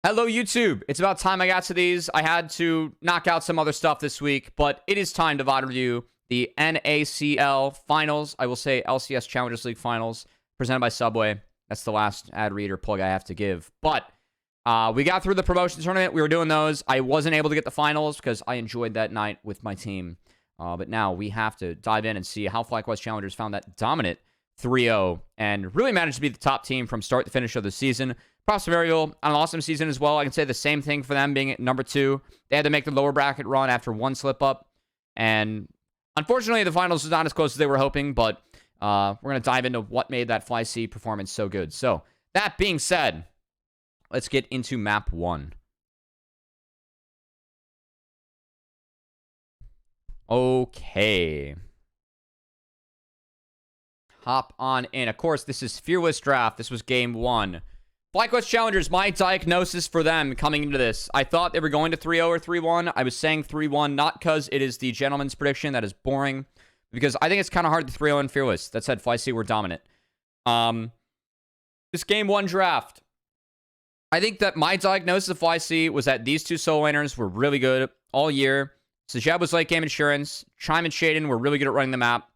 Hello, YouTube. It's about time I got to these. I had to knock out some other stuff this week, but it is time to VoD review the NACL finals. I will say LCS Challengers League finals presented by Subway. That's the last ad read or plug I have to give. But we got through the promotion tournament. We were doing those. I wasn't able to get the finals because I enjoyed that night with my team. But now we have to dive in and see how FLYC Challengers found that dominant 3-0 and really managed to be the top team from start to finish of the season. Props to Variable on an awesome season as well. I can say the same thing for them being at number 2. They had to make the lower bracket run after one slip up. And unfortunately, the finals was not as close as they were hoping, but we're going to dive into what made that FLYC performance so good. So, that being said, let's get into map 1. Okay. Hop on in. Of course, this is Fearless Draft. This was game 1. FLYC Challengers, my diagnosis for them coming into this. I thought they were going to 3-0 or 3-1. I was saying 3-1, not because it is the gentleman's prediction that is boring, because I think it's kind of hard to 3-0 in Fearless. That said, FLYC were dominant. This game 1 draft, I think that my diagnosis of FLYC was that these two solo laners were really good all year. Sajeb was late game insurance. Chime and Shaden were really good at running the map.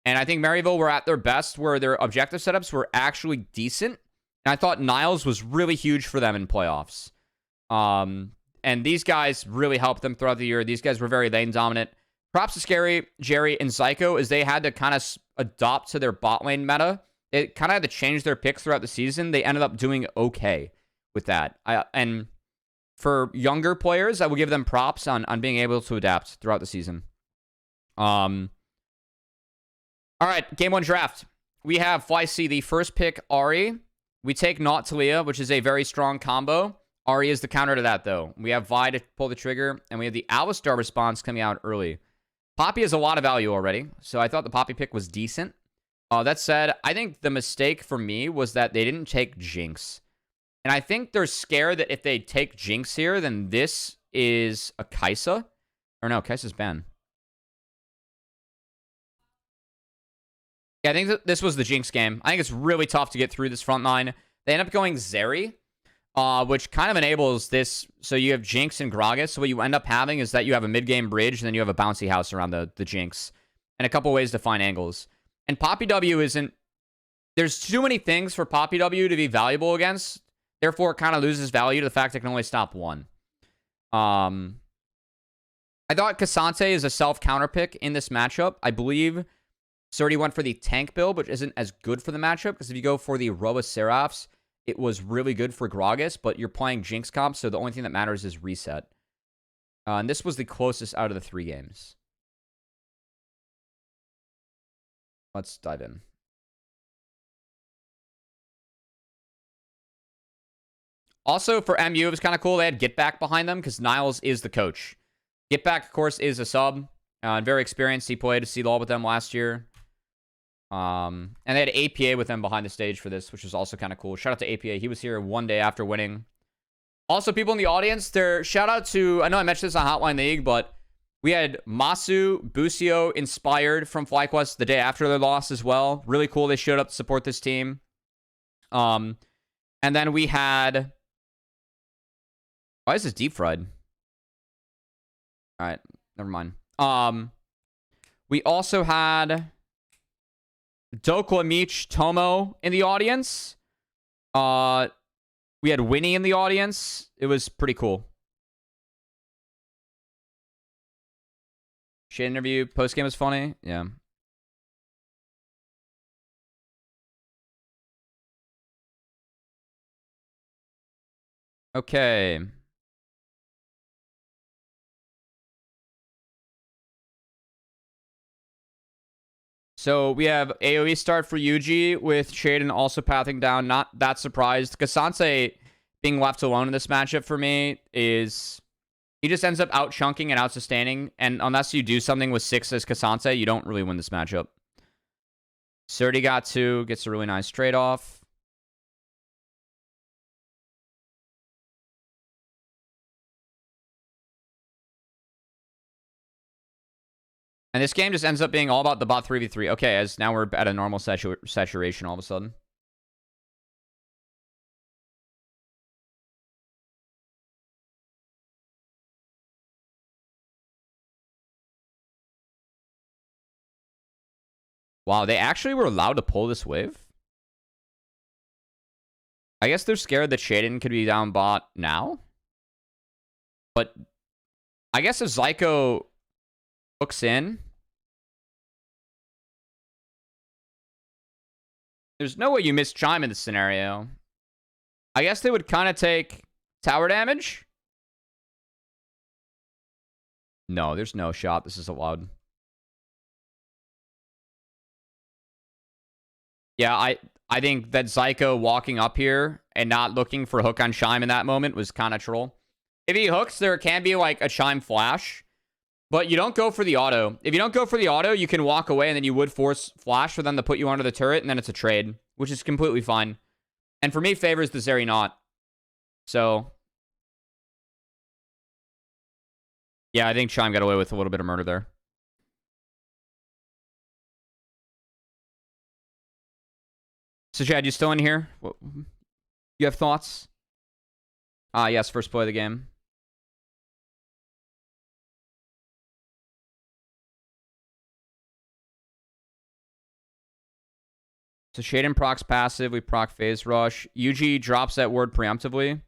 And I think Maryville were at their best where their objective setups were actually decent. And I thought Niles was really huge for them in playoffs. And these guys really helped them throughout the year. These guys were very lane dominant. Props to Scary, Jerry, and Zyko as they had to kind of adopt to their bot lane meta. They kind of had to change their picks throughout the season. They ended up doing okay with that. And for younger players, I will give them props on being able to adapt throughout the season. All right, game 1 draft. We have FLYC, the first pick, Ahri. We take Not Talia, which is a very strong combo. Ahri is the counter to that, though. We have Vi to pull the trigger, and we have the Alistar response coming out early. Poppy has a lot of value already, so I thought the Poppy pick was decent. That said, I think the mistake for me was that they didn't take Jinx. And I think they're scared that if they take Jinx here, then this is a Kai'Sa. Or no, Kai'Sa's banned. Yeah, I think that this was the Jinx game. I think it's really tough to get through this front line. They end up going Zeri, which kind of enables this. So you have Jinx and Gragas. So what you end up having is that you have a mid-game bridge, and then you have a bouncy house around the Jinx. And a couple ways to find angles. And Poppy W isn't... There's too many things for Poppy W to be valuable against. Therefore, it kind of loses value to the fact it can only stop one. I thought Cassante is a self-counter pick in this matchup. I believe... Surdy went for the tank build, which isn't as good for the matchup, because if you go for the Roa Seraphs, it was really good for Gragas, but you're playing Jinx comp, so the only thing that matters is reset. And this was the closest out of the 3 games. Let's dive in. Also, for MU, it was kind of cool. They had Get Back behind them, because Niles is the coach. Get Back, of course, is a sub. Very experienced. He played CLOL with them last year. And they had APA with them behind the stage for this, which was also kind of cool. Shout out to APA. He was here one day after winning. Also, people in the audience, shout out to... I know I mentioned this on Hotline League, but we had Masu, Busio, Inspired from FlyQuest the day after their loss as well. Really cool. They showed up to support this team. And then we had... Why is this deep fried? All right. Never mind. We also had... Dokla, Meech, Tomo in the audience. We had Winnie in the audience. It was pretty cool. Shade interview. Post-game was funny. Yeah. Okay. So we have AoE start for Yuji with Shaden also pathing down. Not that surprised. Cassante being left alone in this matchup for me is... He just ends up out-chunking and out-sustaining. And unless you do something with 6 as Cassante, you don't really win this matchup. Surdy got 2. Gets a really nice trade-off. And this game just ends up being all about the bot 3v3. Okay, as now we're at a normal saturation all of a sudden. Wow, they actually were allowed to pull this wave? I guess they're scared that Shaden could be down bot now. But I guess if Zyko hooks in, there's no way you miss Chime in this scenario. I guess they would kind of take tower damage. No, there's no shot. This is allowed. Yeah, I think that Zyko walking up here and not looking for hook on Chime in that moment was kind of troll. If he hooks, there can be like a Chime flash, but you don't go for the auto. If you don't go for the auto, you can walk away and then you would force flash for them to put you under the turret and then it's a trade, which is completely fine. And for me, favors the Zeri not. So, yeah, I think Chime got away with a little bit of murder there. So, Chad, you still in here? You have thoughts? Yes, first play of the game. So, Shaden procs passive. We proc phase rush. UG drops that word preemptively.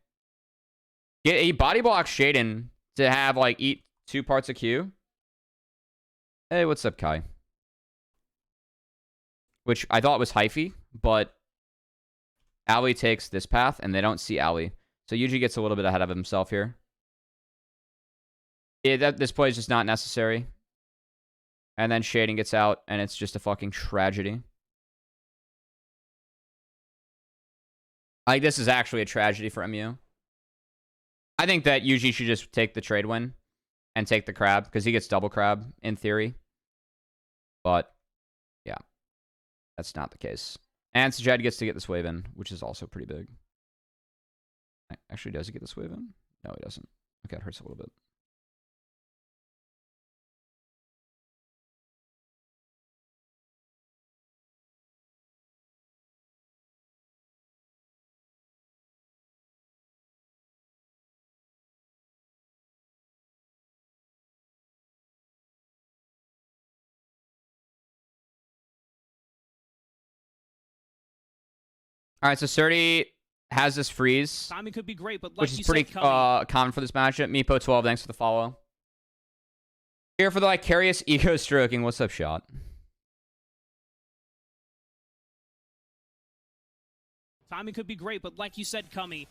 He body blocks Shaden to have, like, eat 2 parts of Q. Hey, what's up, Kai? Which I thought was hyphy, but Ali takes this path, and they don't see Ali. So UG gets a little bit ahead of himself here. Yeah, this play is just not necessary. And then Shaden gets out, and it's just a fucking tragedy. Like, this is actually a tragedy for MU. I think that UG should just take the trade win and take the crab, because he gets double crab, in theory. But, yeah. That's not the case. And Sajad gets to get this wave in, which is also pretty big. Actually, does he get this wave in? No, he doesn't. Okay, it hurts a little bit. All right, so Surdy has this freeze, timing could be great, but like which is pretty common for this matchup. Meepo12, thanks for the follow. Here for the vicarious ego stroking. What's up, Shot? Timing could be great, but like you said, Cummy.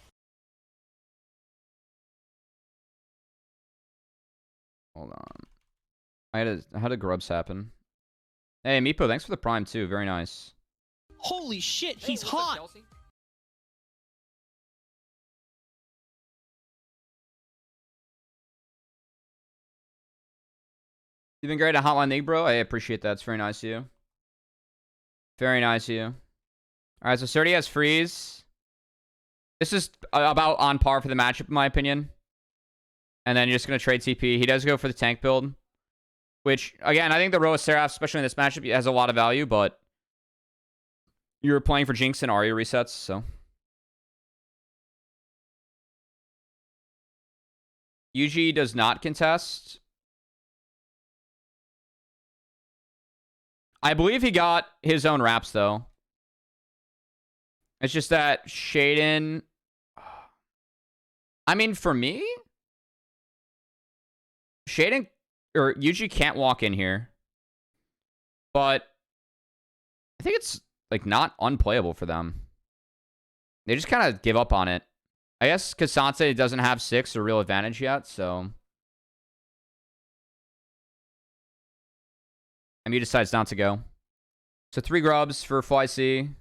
Hold on. How did grubs happen? Hey, Meepo, thanks for the prime too. Very nice. Holy shit, he's hot! Up, You've been great at Hotline League, bro. I appreciate that. It's very nice of you. Very nice of you. All right, so Surdy has freeze. This is about on par for the matchup, in my opinion. And then you're just going to trade TP. He does go for the tank build, which, again, I think the Roa Seraph, especially in this matchup, has a lot of value, but you're playing for Jinx and Arya resets, so. UG does not contest. I believe he got his own wraps, though. It's just that Shaden... I mean, for me, Shaden or UG can't walk in here. But I think it's like not unplayable for them. They just kind of give up on it. I guess Kasante doesn't have 6 or real advantage yet, so MU decides not to go. So 3 grubs for FLYC.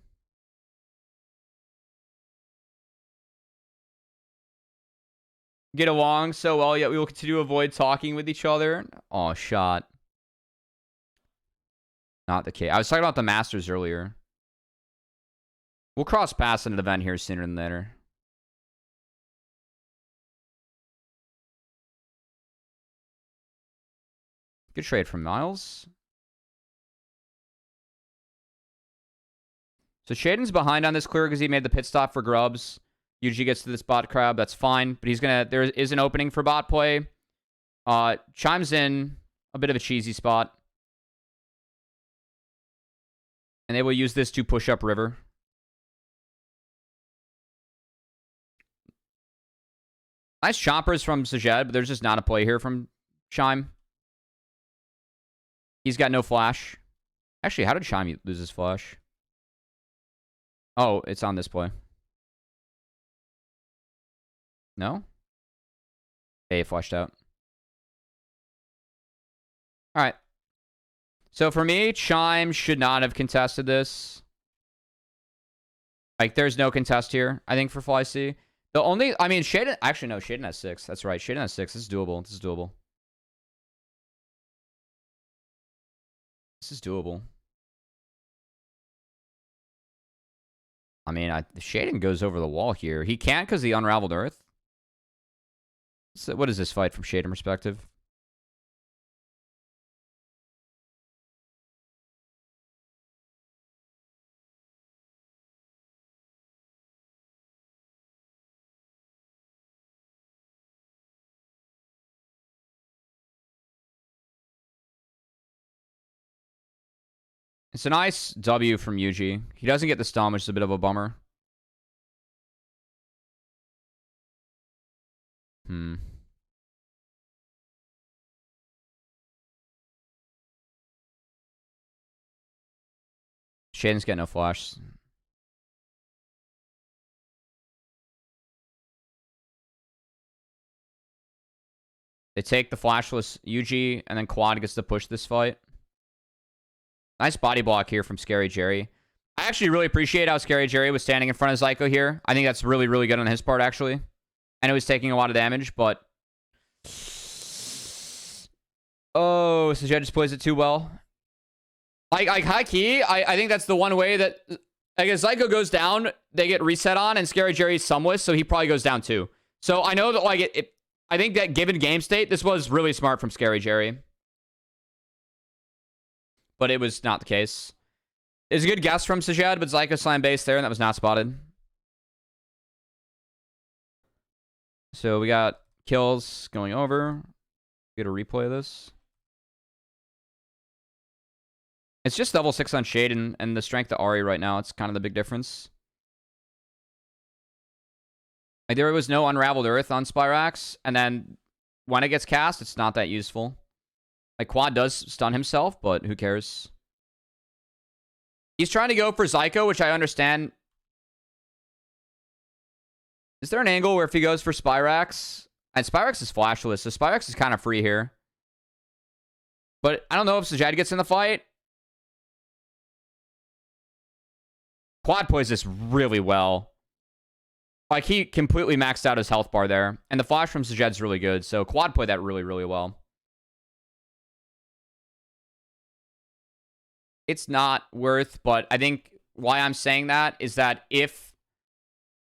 Get along so well, yet we will continue to avoid talking with each other. Oh, shot. Not the case. I was talking about the Masters earlier. We'll cross paths in an event here sooner than later. Good trade from Miles. So Shaden's behind on this clear because he made the pit stop for grubs. UG gets to this bot crab. That's fine. But he's going to... There is an opening for bot play. Chimes in a bit of a cheesy spot. And they will use this to push up river. Nice choppers from Sajed, but there's just not a play here from Chime. He's got no flash. Actually, how did Chime lose his flash? Oh, it's on this play. No? Hey, flashed out. All right. So for me, Chime should not have contested this. Like, there's no contest here, I think, for FLYC. The only... I mean, Shaden... Actually, no, Shaden has 6. That's right. Shaden has 6. This is doable. This is doable. This is doable. I mean, Shaden goes over the wall here. He can't because he unraveled Earth. So what is this fight from Shaden perspective? It's a nice W from Yuji. He doesn't get the stun, which is a bit of a bummer. Shaden's got no flash. They take the flashless Yuji, and then Quad gets to push this fight. Nice body block here from Scary Jerry. I actually really appreciate how Scary Jerry was standing in front of Zyko here. I think that's really, really good on his part, actually. I know he's taking a lot of damage, but... Oh, Sajed just plays it too well. Like high key, I think that's the one way that... I guess Zyko goes down, they get reset on, and Scary Jerry's Sumwith, so he probably goes down too. So I know that, like, I think that given game state, this was really smart from Scary Jerry. But it was not the case. It's a good guess from Sajed, but Zyko slam base there, and that was not spotted. So we got kills going over. Get a replay of this. It's just level 6 on Shade and the strength of Ari right now. It's kind of the big difference. Like, there was no Unraveled Earth on Spyrax, and then when it gets cast, it's not that useful. Like, Quad does stun himself, but who cares? He's trying to go for Zyko, which I understand. Is there an angle where if he goes for Spyrax... And Spyrax is flashless, so Spyrax is kind of free here. But I don't know if Sajed gets in the fight. Quad plays this really well. Like, he completely maxed out his health bar there. And the flash from Sajed's really good, so Quad played that really, really well. It's not worth, but I think why I'm saying that is that if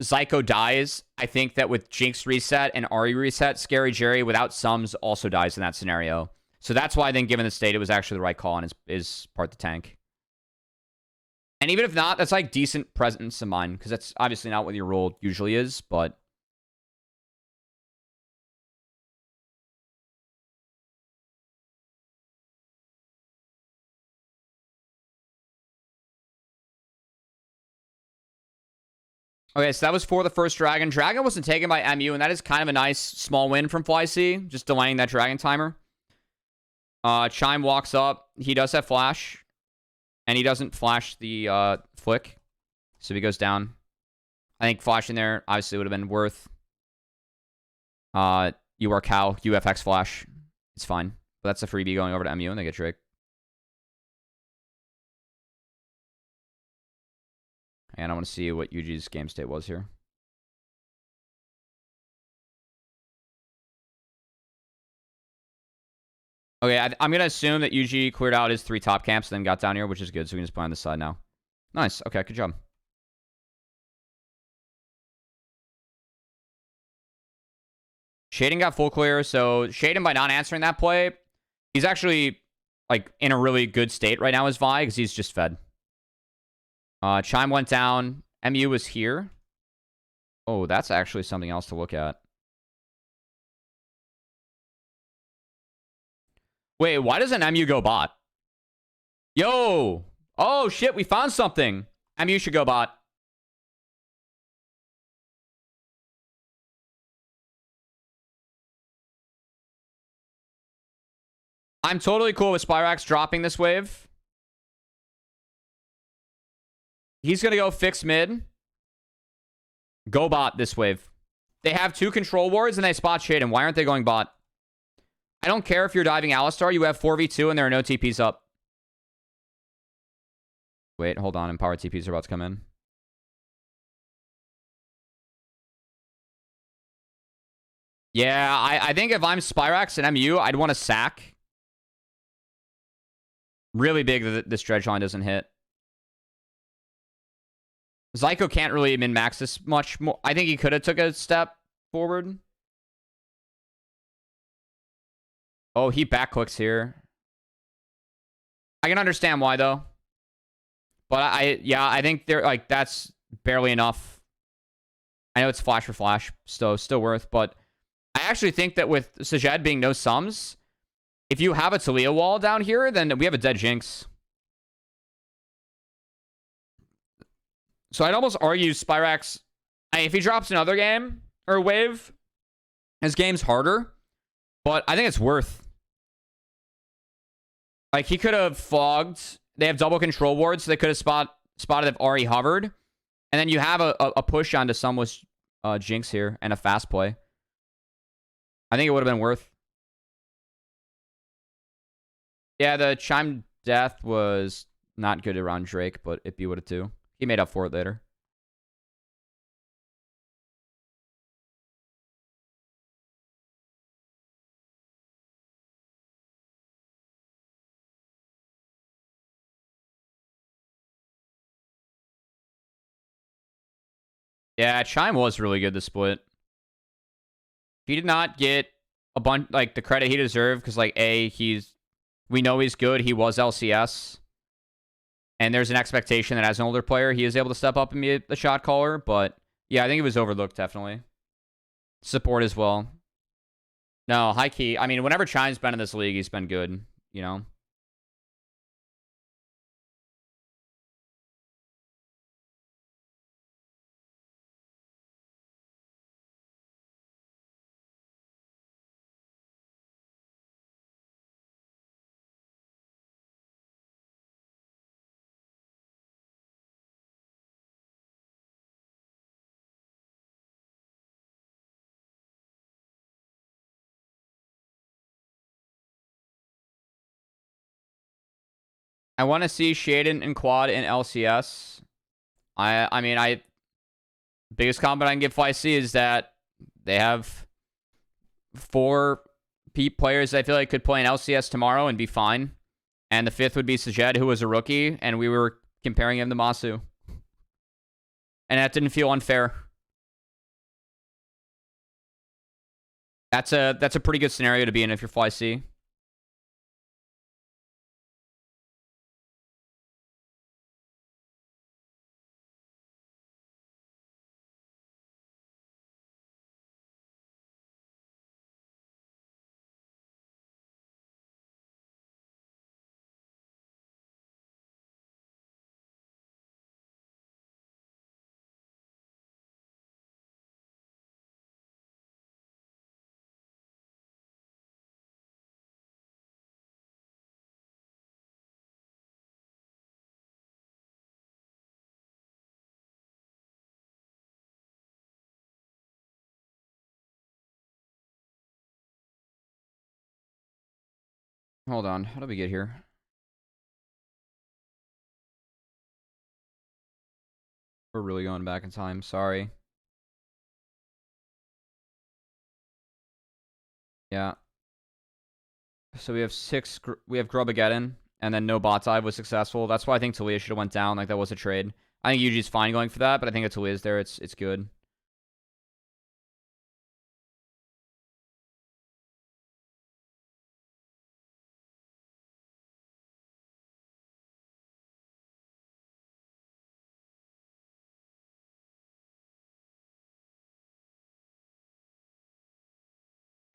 Zyko dies, I think that with Jinx reset and Ari reset, Scary Jerry without sums also dies in that scenario. So that's why I think given the state, it was actually the right call and is part the tank. And even if not, that's like decent presence of mind, because that's obviously not what your role usually is, but... Okay, so that was for the first Dragon. Dragon wasn't taken by MU, and that is kind of a nice small win from FLYC, just delaying that Dragon timer. Chime walks up. He does have Flash, and he doesn't flash the flick, so he goes down. I think flashing there obviously would have been worth. You are Cal, UFX Flash. It's fine. But that's a freebie going over to MU, and they get Drake. And I want to see what Yuji's game state was here. Okay, I'm going to assume that Yuji cleared out his 3 top camps and then got down here, which is good, so we can just play on this side now. Nice. Okay, good job. Shaden got full clear, so Shaden, by not answering that play, he's actually, like, in a really good state right now as Vi, because he's just fed. Chime went down. MU was here. Oh, that's actually something else to look at. Wait, why doesn't MU go bot? Yo! Oh, shit. We found something. You should go bot. I'm totally cool with Spyrax dropping this wave. He's going to go fix mid. Go bot this wave. They have 2 control wards and they spot shade him. Why aren't they going bot? I don't care if you're diving Alistar. You have 4v2 and there are no TPs up. Wait, hold on. Empowered TPs are about to come in. Yeah, I think if I'm Spyrax and MU, I'd want to sack. Really big that this dredge line doesn't hit. Zyko can't really min-max this much more. I think he could have took a step forward. Oh, he backclicks here. I can understand why, though. But I think they're like, that's barely enough. I know it's flash for flash, still worth, but I actually think that with Sajed being no sums, if you have a Talia wall down here, then we have a dead Jinx. So I'd almost argue Spyrax, if he drops another game or wave, his game's harder, but I think it's worth. Like, he could have fogged. They have double control wards, so they could have spotted if Ari hovered. And then you have a push onto Sunless Jinx here and a fast play. I think it would have been worth. Yeah, the Chime Death was not good around Drake, but Ippy would have too. He made up for it later. Yeah, Chime was really good this split. He did not get a bunch, like, the credit he deserved, because, like, we know he's good. He was LCS. And there's an expectation that as an older player, he is able to step up and be a shot caller. But, yeah, I think it was overlooked, definitely. Support as well. No, high key. I mean, whenever Chime's been in this league, he's been good, you know? I want to see Shaden and Quad in LCS. I mean, biggest compliment I can give FLYC is that they have 4 players I feel like could play in LCS tomorrow and be fine. And the 5th would be Sajed, who was a rookie, and we were comparing him to Masu. And that didn't feel unfair. That's a pretty good scenario to be in if you're FLYC. Hold on. How did we get here? We're really going back in time. Sorry. Yeah. So we have 6. We have Grubageddon, and then no bot dive was successful. That's why I think Talia should have went down. Like, that was a trade. I think Yuji's fine going for that, but I think if Talia's there, it's good.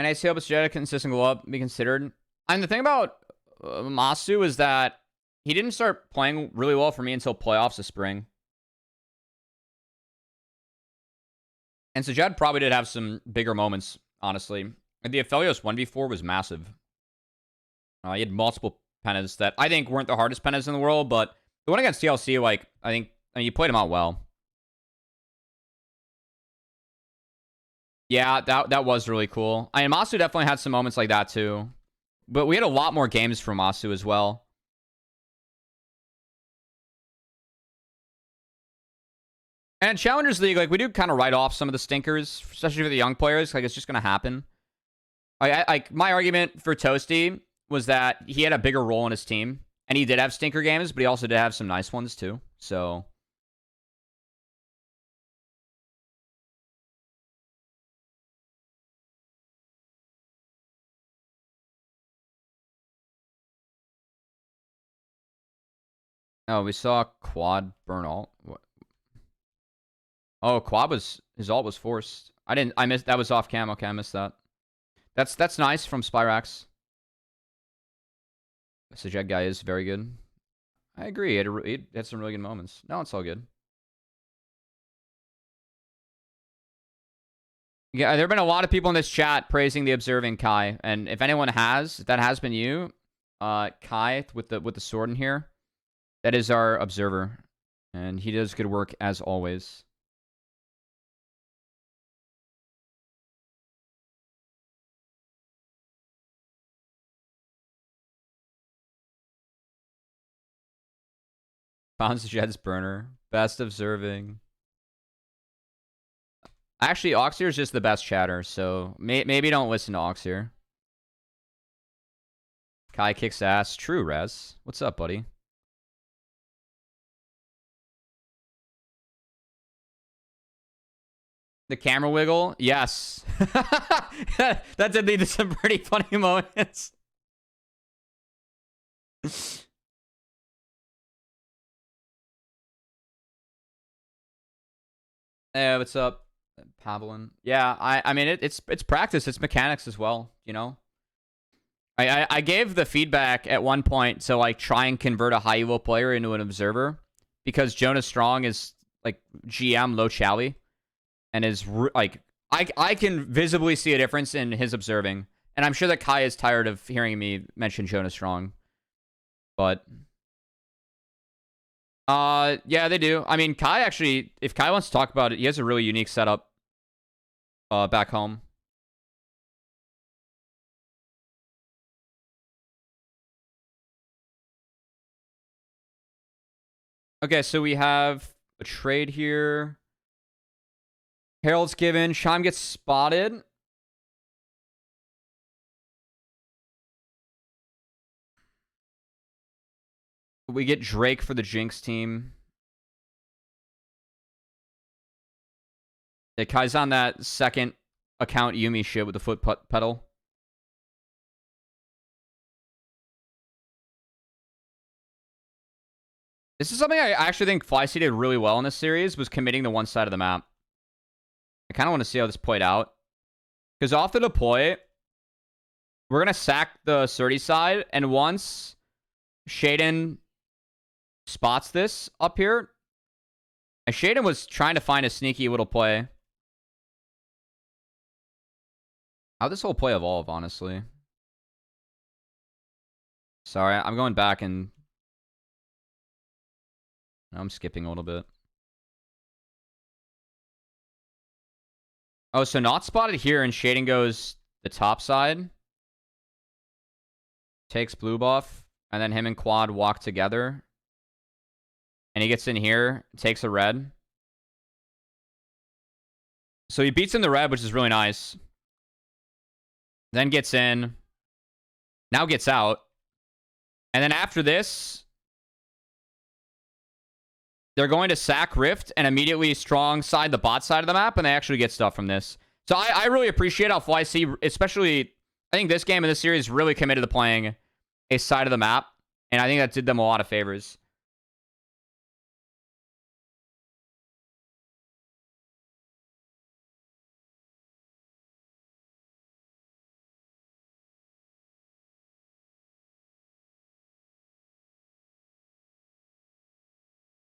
NACL but Sajed consistent glow up be considered. And the thing about Masu is that he didn't start playing really well for me until playoffs this spring. And Sajad probably did have some bigger moments, honestly. And the Aphelios 1v4 was massive. He had multiple pennas that I think weren't the hardest pennas in the world, but the one against TLC, like, I mean, you played him out well. Yeah, that was really cool. I mean, Masu definitely had some moments like that too. But we had a lot more games from Masu as well. And Challengers League, like, we do kind of write off some of the stinkers, especially for the young players. Like, it's just going to happen. My argument for Toasty was that he had a bigger role in his team. And he did have stinker games, but he also did have some nice ones too. So... Oh, we saw Quad burn ult. What? Oh, Quad was... His ult was forced. I missed... That was off cam. Okay, I missed that. That's nice from Spyrax. This Jet guy is very good. I agree. He had some really good moments. No, it's all good. Yeah, there have been a lot of people in this chat praising the observing Kai. And if anyone has, if that has been you, Kai with the sword in here, that is our observer. And he does good work as always. Found Jed's burner. Best observing. Actually, Oxir is just the best chatter, so maybe don't listen to Oxir. Kai kicks ass. True, Rez. What's up, buddy? The camera wiggle? Yes. That did lead to some pretty funny moments. Hey, what's up, Pavlin? Yeah, I mean it's practice, it's mechanics as well, you know. I gave the feedback at one point to like try and convert a high elo player into an observer because Jonas Strong is like GM low Chowie and is like I can visibly see a difference in his observing, and I'm sure that Kai is tired of hearing me mention Jonas Strong, but. Yeah, they do. I mean, Kai actually, if Kai wants to talk about it, he has a really unique setup back home. Okay, so we have a trade here. Herald's given. Shime gets spotted. We get Drake for the Jinx team. Yeah, Kai's on that second account Yumi shit with the foot pedal. This is something I actually think FLYC did really well in this series, was committing to one side of the map. I kind of want to see how this played out. Because off the deploy, we're going to sack the Surdy side, and once Shaden spots this up here, and Shaden was trying to find a sneaky little play. How'd this whole play evolve, honestly? Sorry, I'm going back and... I'm skipping a little bit. Oh, so not spotted here, and Shaden goes the top side. Takes blue buff, and then him and Quad walk together. And he gets in here, takes a red. So he beats in the red, which is really nice. Then gets in. Now gets out. And then after this, they're going to sack Rift and immediately strong side the bot side of the map, and they actually get stuff from this. So I really appreciate how FLYC, especially, I think this game in this series really committed to playing a side of the map, and I think that did them a lot of favors.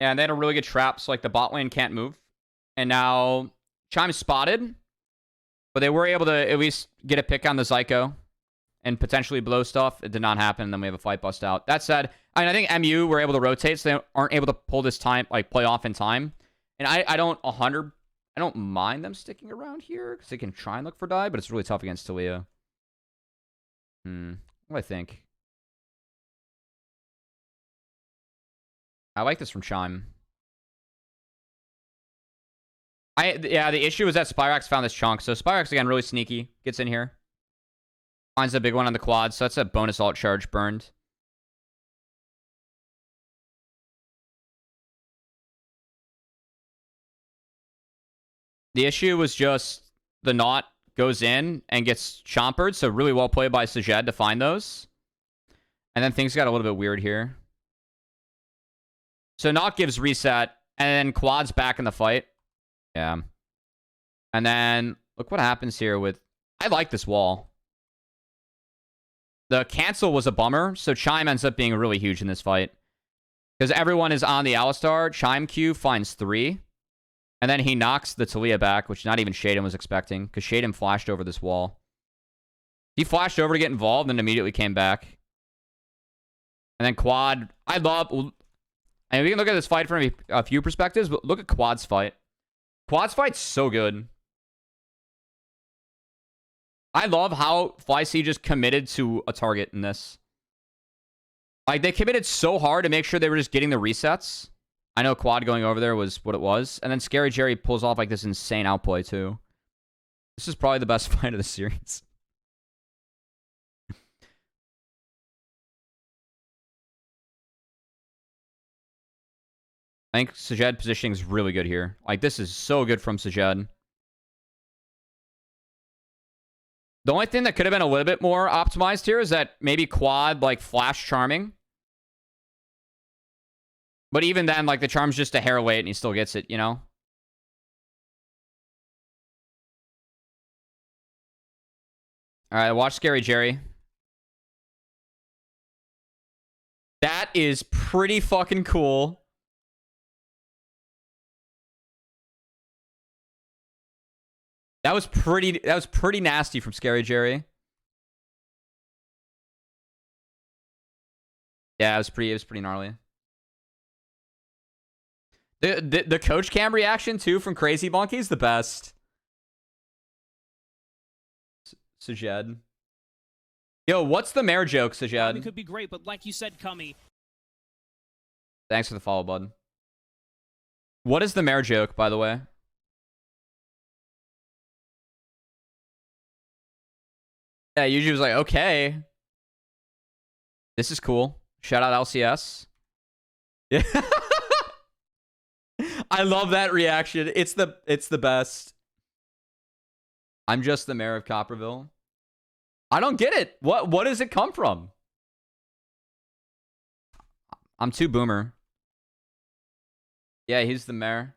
And they had a really good trap, so like the bot lane can't move. And now Chime's spotted, but they were able to at least get a pick on the Zyko and potentially blow stuff. It did not happen, and then we have a fight bust out. That said, I think MU were able to rotate, so they aren't able to pull this time, like play off in time. And I don't mind them sticking around here because they can try and look for die, but it's really tough against Talia. What do I think? I like this from Chime. Yeah, the issue is that Spyrax found this chunk. So Spyrax, again, really sneaky. Gets in here. Finds a big one on the quad. So that's a bonus alt charge burned. The issue was just the knot goes in and gets chompered. So really well played by Sajed to find those. And then things got a little bit weird here. So knot gives reset. And then quad's back in the fight. Yeah. And then look what happens here with... I like this wall. The cancel was a bummer. So Chime ends up being really huge in this fight. Because everyone is on the Alistar. Chime Q finds 3. And then he knocks the Talia back, which not even Shaden was expecting. Because Shaden flashed over this wall. He flashed over to get involved and immediately came back. And then Quad... I love... And we can look at this fight from a few perspectives, but look at Quad's fight. Quad's fight's so good. I love how FLYC just committed to a target in this. Like, they committed so hard to make sure they were just getting the resets. I know Quad going over there was what it was. And then Scary Jerry pulls off, like, this insane outplay, too. This is probably the best fight of the series. I think Sajed positioning is really good here. Like, this is so good from Sajed. The only thing that could have been a little bit more optimized here is that maybe Quad, like, flash charming. But even then, like, the charm's just a hair late and he still gets it, you know? Alright, watch Scary Jerry. That is pretty fucking cool. That was pretty nasty from Scary Jerry. Yeah, it was pretty gnarly. The coach cam reaction too from Crazy Monkey is the best. Sajed. Yo, what's the mayor joke, Sajed? It could be great, but like you said, Cummy. Thanks for the follow, bud. What is the mayor joke, by the way? Yeah, usually was like, okay. This is cool. Shout out LCS. Yeah. I love that reaction. It's the best. I'm just the mayor of Copperville. I don't get it. What does it come from? I'm too boomer. Yeah, he's the mayor.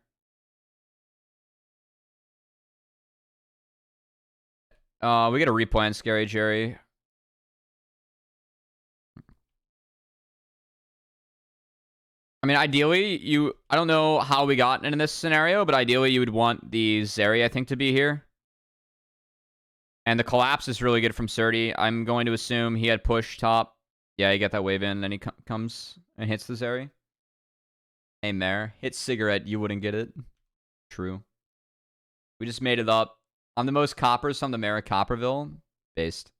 We get a replay on Scary Jerry. I mean, ideally, I don't know how we got into this scenario, but ideally you would want the Zeri, I think, to be here. And the collapse is really good from Surdy. I'm going to assume he had push top. Yeah, you get that wave in, and then he comes and hits the Zeri. Hey, Mare. Hit cigarette, you wouldn't get it. True. We just made it up. I'm the most coppers from the mayor of Copperville. Based.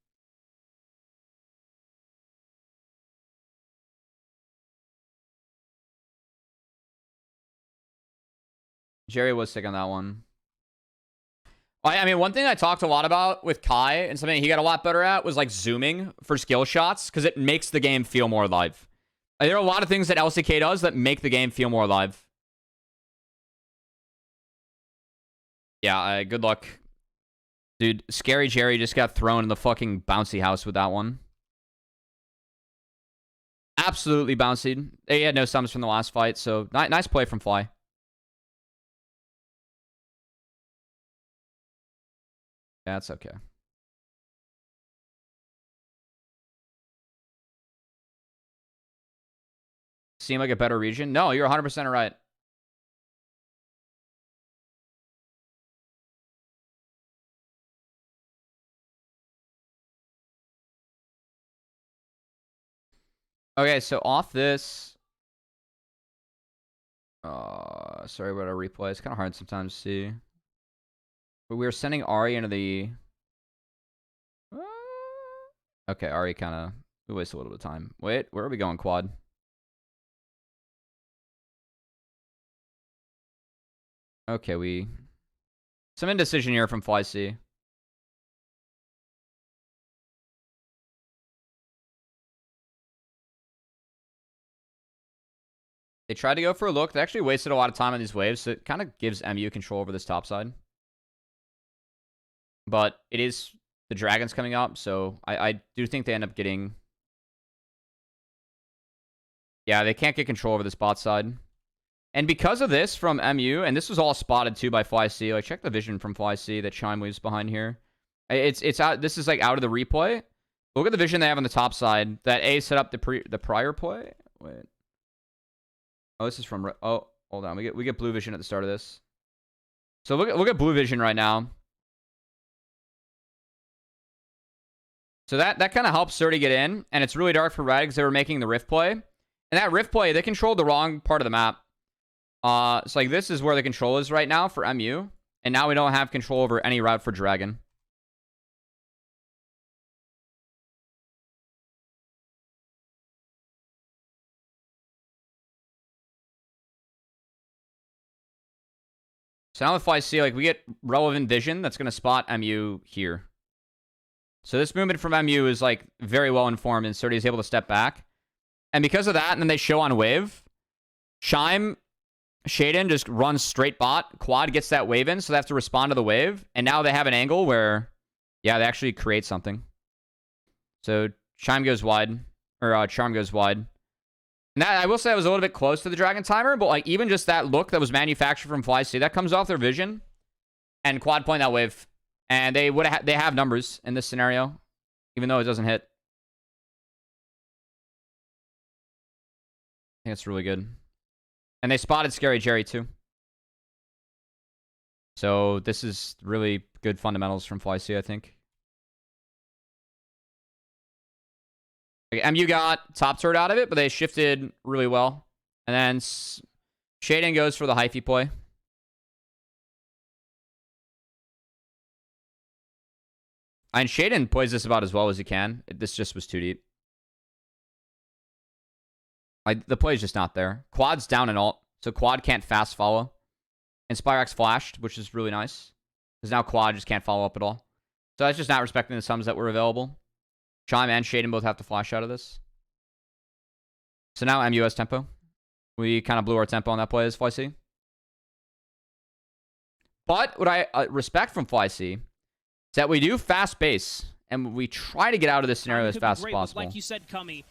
Jerry was sick on that one. I mean, one thing I talked a lot about with Kai and something he got a lot better at was like zooming for skill shots because it makes the game feel more alive. Like, there are a lot of things that LCK does that make the game feel more alive. Yeah, good luck. Dude, Scary Jerry just got thrown in the fucking bouncy house with that one. Absolutely bouncy. He had no sums from the last fight, so nice play from Fly. Yeah, that's okay. seem like a better region. No, you're 100% right. Okay, so off this. Sorry about our replay. It's kind of hard sometimes to see. But we were sending Ari into the... Okay, Ari kind of... We wasted a little bit of time. Wait, where are we going, Quad? Okay, we... Some indecision here from FLYC. They tried to go for a look. They actually wasted a lot of time on these waves, so it kind of gives MU control over this top side. But it is the Dragons coming up, so I do think they end up getting... Yeah, they can't get control over this bot side. And because of this from MU, and this was all spotted too by FLYC, like check the vision from FLYC that Chime leaves behind here. It's out. This is like out of the replay. Look at the vision they have on the top side. That A set up the prior play. Wait. Oh, this is from... Oh, hold on. We get blue vision at the start of this. So look at blue vision right now. So that kind of helps Surdy get in, and it's really dark for red because they were making the rift play. And that rift play, they controlled the wrong part of the map. So like this is where the control is right now for MU, and now we don't have control over any route for Dragon. So now with FLYC, like we get relevant vision that's going to spot MU here. So this movement from MU is like very well informed, and Surdy is able to step back. And because of that, and then they show on wave, Shime, Shaden just runs straight bot. Quad gets that wave in, so they have to respond to the wave. And now they have an angle where, yeah, they actually create something. So Chime goes wide, or Charm goes wide. And that, I will say, I was a little bit close to the Dragon timer, but like even just that look that was manufactured from FLYC, that comes off their vision, and Quad point that wave, and they have numbers in this scenario, even though it doesn't hit. I think it's really good. And they spotted Scary Jerry too. So this is really good fundamentals from FLYC, I think. Like, MU got top turret out of it, but they shifted really well. And then Shaden goes for the hyphy play. And Shaden plays this about as well as he can. This just was too deep. The play's just not there. Quad's down and alt, so Quad can't fast follow. And Spyrex flashed, which is really nice. Because now Quad just can't follow up at all. So that's just not respecting the sums that were available. Chime and Shaden both have to flash out of this. So now MU has tempo. We kind of blew our tempo on that play as FLYC. But what I respect from FLYC is that we do fast base. And we try to get out of this scenario as fast as possible. Like you said, Cummy.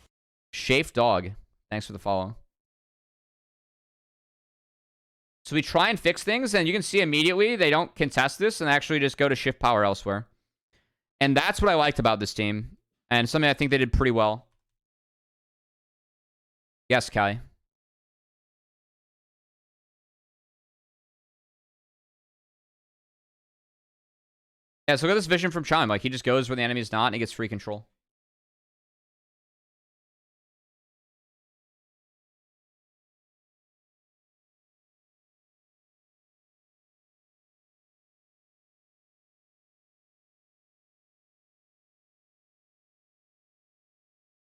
Shafe Dog. Thanks for the follow. So we try and fix things, and you can see immediately they don't contest this and actually just go to shift power elsewhere. And that's what I liked about this team. And something I think they did pretty well. Yes, Kai. Yeah, so look at this vision from Chime. Like, he just goes where the enemy's not, and he gets free control.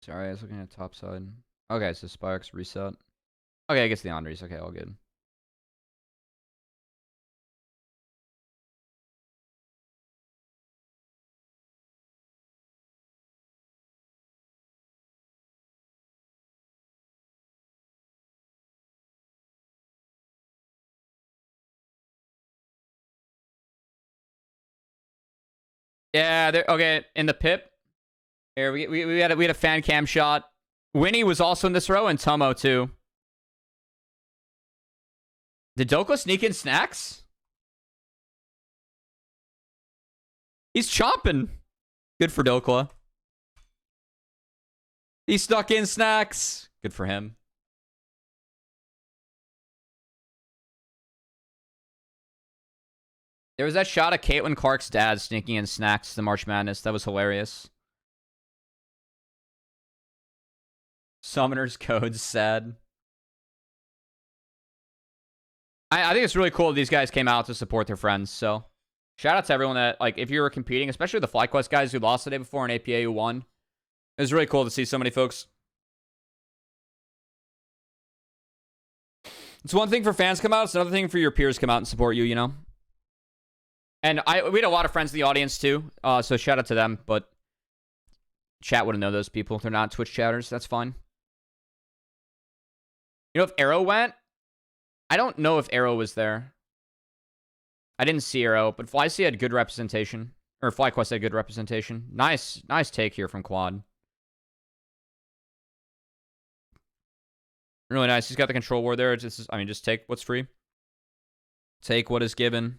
Sorry, I was looking at top side. Okay, so Sparks reset. Okay, I guess the Andres. Okay, all good. Yeah, okay, in the pip. Here, we had a fan cam shot. Winnie was also in this row, and Tomo too. Did Dokla sneak in snacks? He's chomping. Good for Dokla. He snuck in snacks. Good for him. There was that shot of Caitlin Clark's dad sneaking in snacks to March Madness. That was hilarious. Summoner's Code's sad. I think it's really cool that these guys came out to support their friends. So shout out to everyone that, like, if you were competing, especially the FlyQuest guys who lost the day before and APA who won. It was really cool to see so many folks. It's one thing for fans to come out. It's another thing for your peers to come out and support you, you know? And we had a lot of friends in the audience, too. So shout out to them. But chat wouldn't know those people. They're not Twitch chatters. That's fine. You know, if Arrow went, I don't know if Arrow was there. I didn't see Arrow, but FlyC had good representation. Or FlyQuest had good representation. Nice take here from Quad. Really nice. He's got the control ward there. Just take what's free. Take what is given.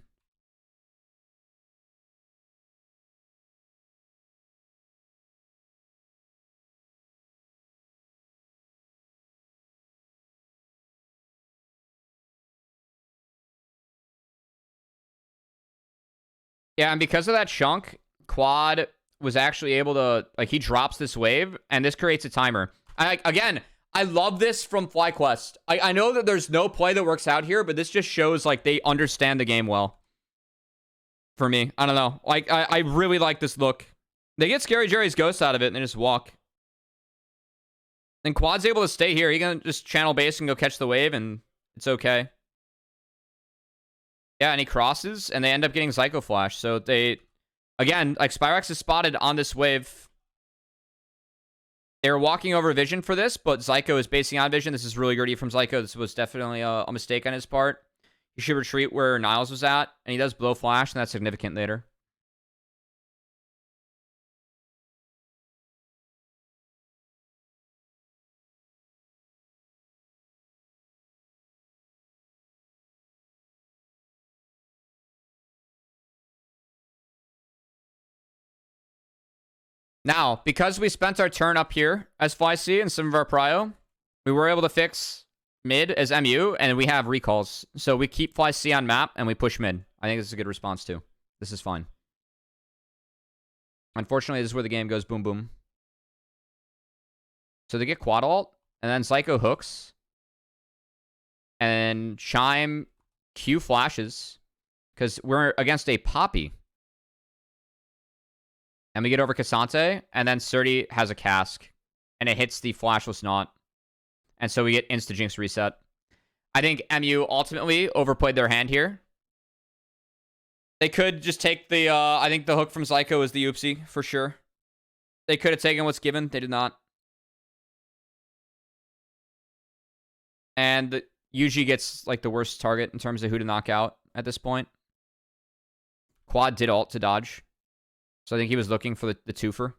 Yeah, and because of that chunk, Quad was actually able to, like, he drops this wave, and this creates a timer. Again, I love this from FlyQuest. I know that there's no play that works out here, but this just shows, like, they understand the game well. For me. I don't know. Like, I really like this look. They get Scary Jerry's Ghost out of it, and they just walk. And Quad's able to stay here. He can just channel base and go catch the wave, and it's okay. Yeah, and he crosses, and they end up getting Psycho Flash. So they, again, like, Spyrex is spotted on this wave. They were walking over Vision for this, but Zyko is basing on Vision. This is really greedy from Zyko. This was definitely a mistake on his part. He should retreat where Niles was at, and he does blow Flash, and that's significant later. Now, because we spent our turn up here as FlyC and some of our prio, we were able to fix mid as MU, and we have recalls. So we keep FlyC on map, and we push mid. I think this is a good response, too. This is fine. Unfortunately, this is where the game goes boom, boom. So they get quad ult, and then Psycho hooks. And Chime Q flashes, because we're against a Poppy. And we get over Cassante, and then Surdy has a cask, and it hits the flashless knot. And so we get insta-jinx reset. I think MU ultimately overplayed their hand here. They could just take the, I think the hook from Zyko is the oopsie, for sure. They could have taken what's given. They did not. And UG gets, like, the worst target in terms of who to knock out at this point. Quad did ult to dodge. So I think he was looking for the twofer.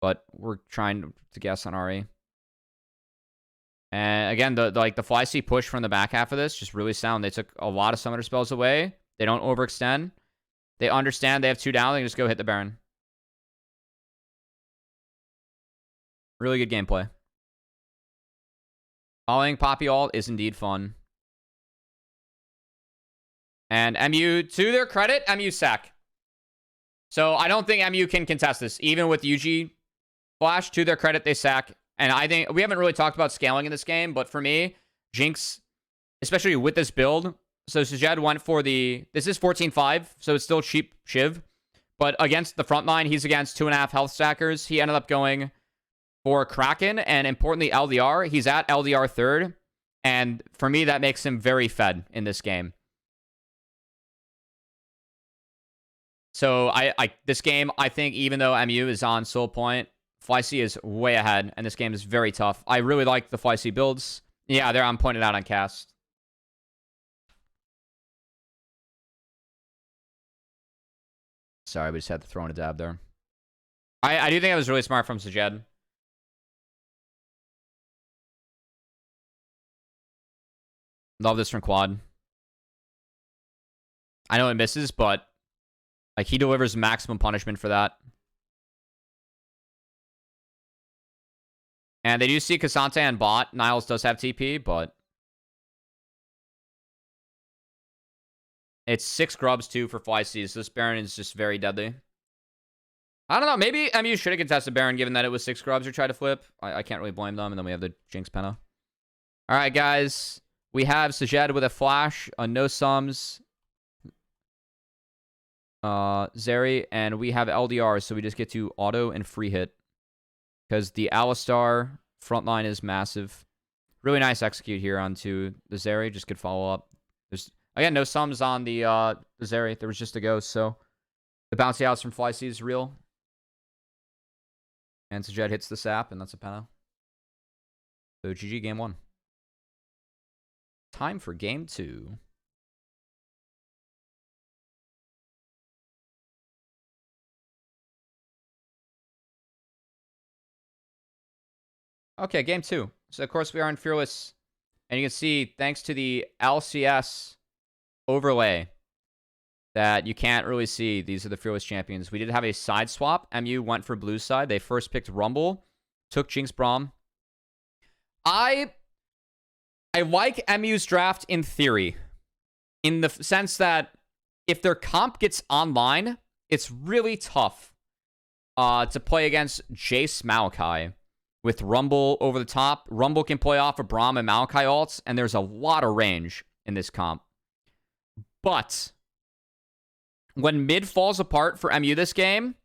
But we're trying to guess on RA. And again, the FlyC push from the back half of this, just really sound. They took a lot of summoner spells away. They don't overextend. They understand they have 2 down. They can just go hit the Baron. Really good gameplay. Following Poppy ult is indeed fun. And MU, to their credit, MU sack. So I don't think MU can contest this. Even with UG Flash, to their credit, they sack. And I think we haven't really talked about scaling in this game, but for me, Jinx, especially with this build, so Sajed went for the, this is 14-5, so it's still cheap Shiv. But against the front line, he's against 2.5 health stackers. He ended up going for Kraken, and importantly, LDR. He's at LDR 3rd, and for me, that makes him very fed in this game. So this game, I think, even though MU is on Soul Point, FlyC is way ahead, and this game is very tough. I really like the FlyC builds. Yeah, there I'm pointing out on cast. Sorry, we just had to throw in a dab there. I do think that was really smart from Sajed. Love this from Quad. I know it misses, but like, he delivers maximum punishment for that. And they do see Cassante and bot. Niles does have TP, but It's 6 grubs, too, for FLYC, so this Baron is just very deadly. I don't know. Maybe MU should have contested Baron, given that it was 6 grubs or tried to flip. I can't really blame them. And then we have the Jinx Penna. All right, guys. We have Sajed with a flash, a no sums, Zeri, and we have LDR, so we just get to auto and free hit. Because the Alistar front line is massive. Really nice execute here onto the Zeri. Just good follow-up. There's, again, no sums on the Zeri. There was just a ghost, so the bouncy outs from FLYC is real. And Sajed hits the sap, and that's a penna. So GG game 1. Time for game 2. Okay, game 2. So, of course, we are in Fearless. And you can see, thanks to the LCS overlay, that you can't really see. These are the Fearless champions. We did have a side swap. MU went for blue side. They first picked Rumble, took Jinx Braum. I like MU's draft in theory, in the sense that if their comp gets online, it's really tough to play against Jace Maokai with Rumble over the top. Rumble can play off of Braum and Maokai ults, and there's a lot of range in this comp. But when mid falls apart for MU this game,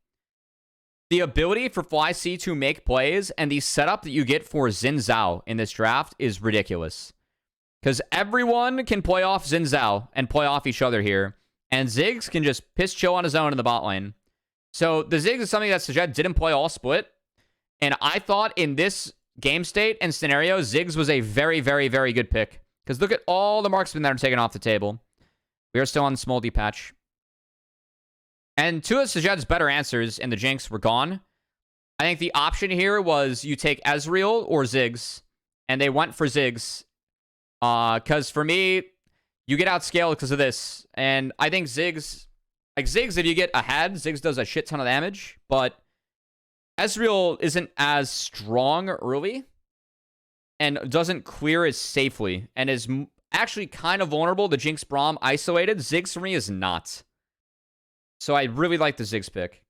the ability for FLYC to make plays and the setup that you get for Xin Zhao in this draft is ridiculous. Because everyone can play off Xin Zhao and play off each other here. And Ziggs can just piss chill on his own in the bot lane. So the Ziggs is something that Sajed didn't play all split. And I thought in this game state and scenario, Ziggs was a very, very, very good pick. Because look at all the marksmen that are taken off the table. We are still on the Smoldy patch. And two of Sajed's better answers in the Jinx were gone. I think the option here was you take Ezreal or Ziggs. And they went for Ziggs. Because for me, you get outscaled because of this. And I think Ziggs, if you get ahead, Ziggs does a shit ton of damage. But Ezreal isn't as strong early. And doesn't clear as safely. And is actually kind of vulnerable to Jinx Braum isolated. Ziggs for me is not. So I really like the Ziggs pick.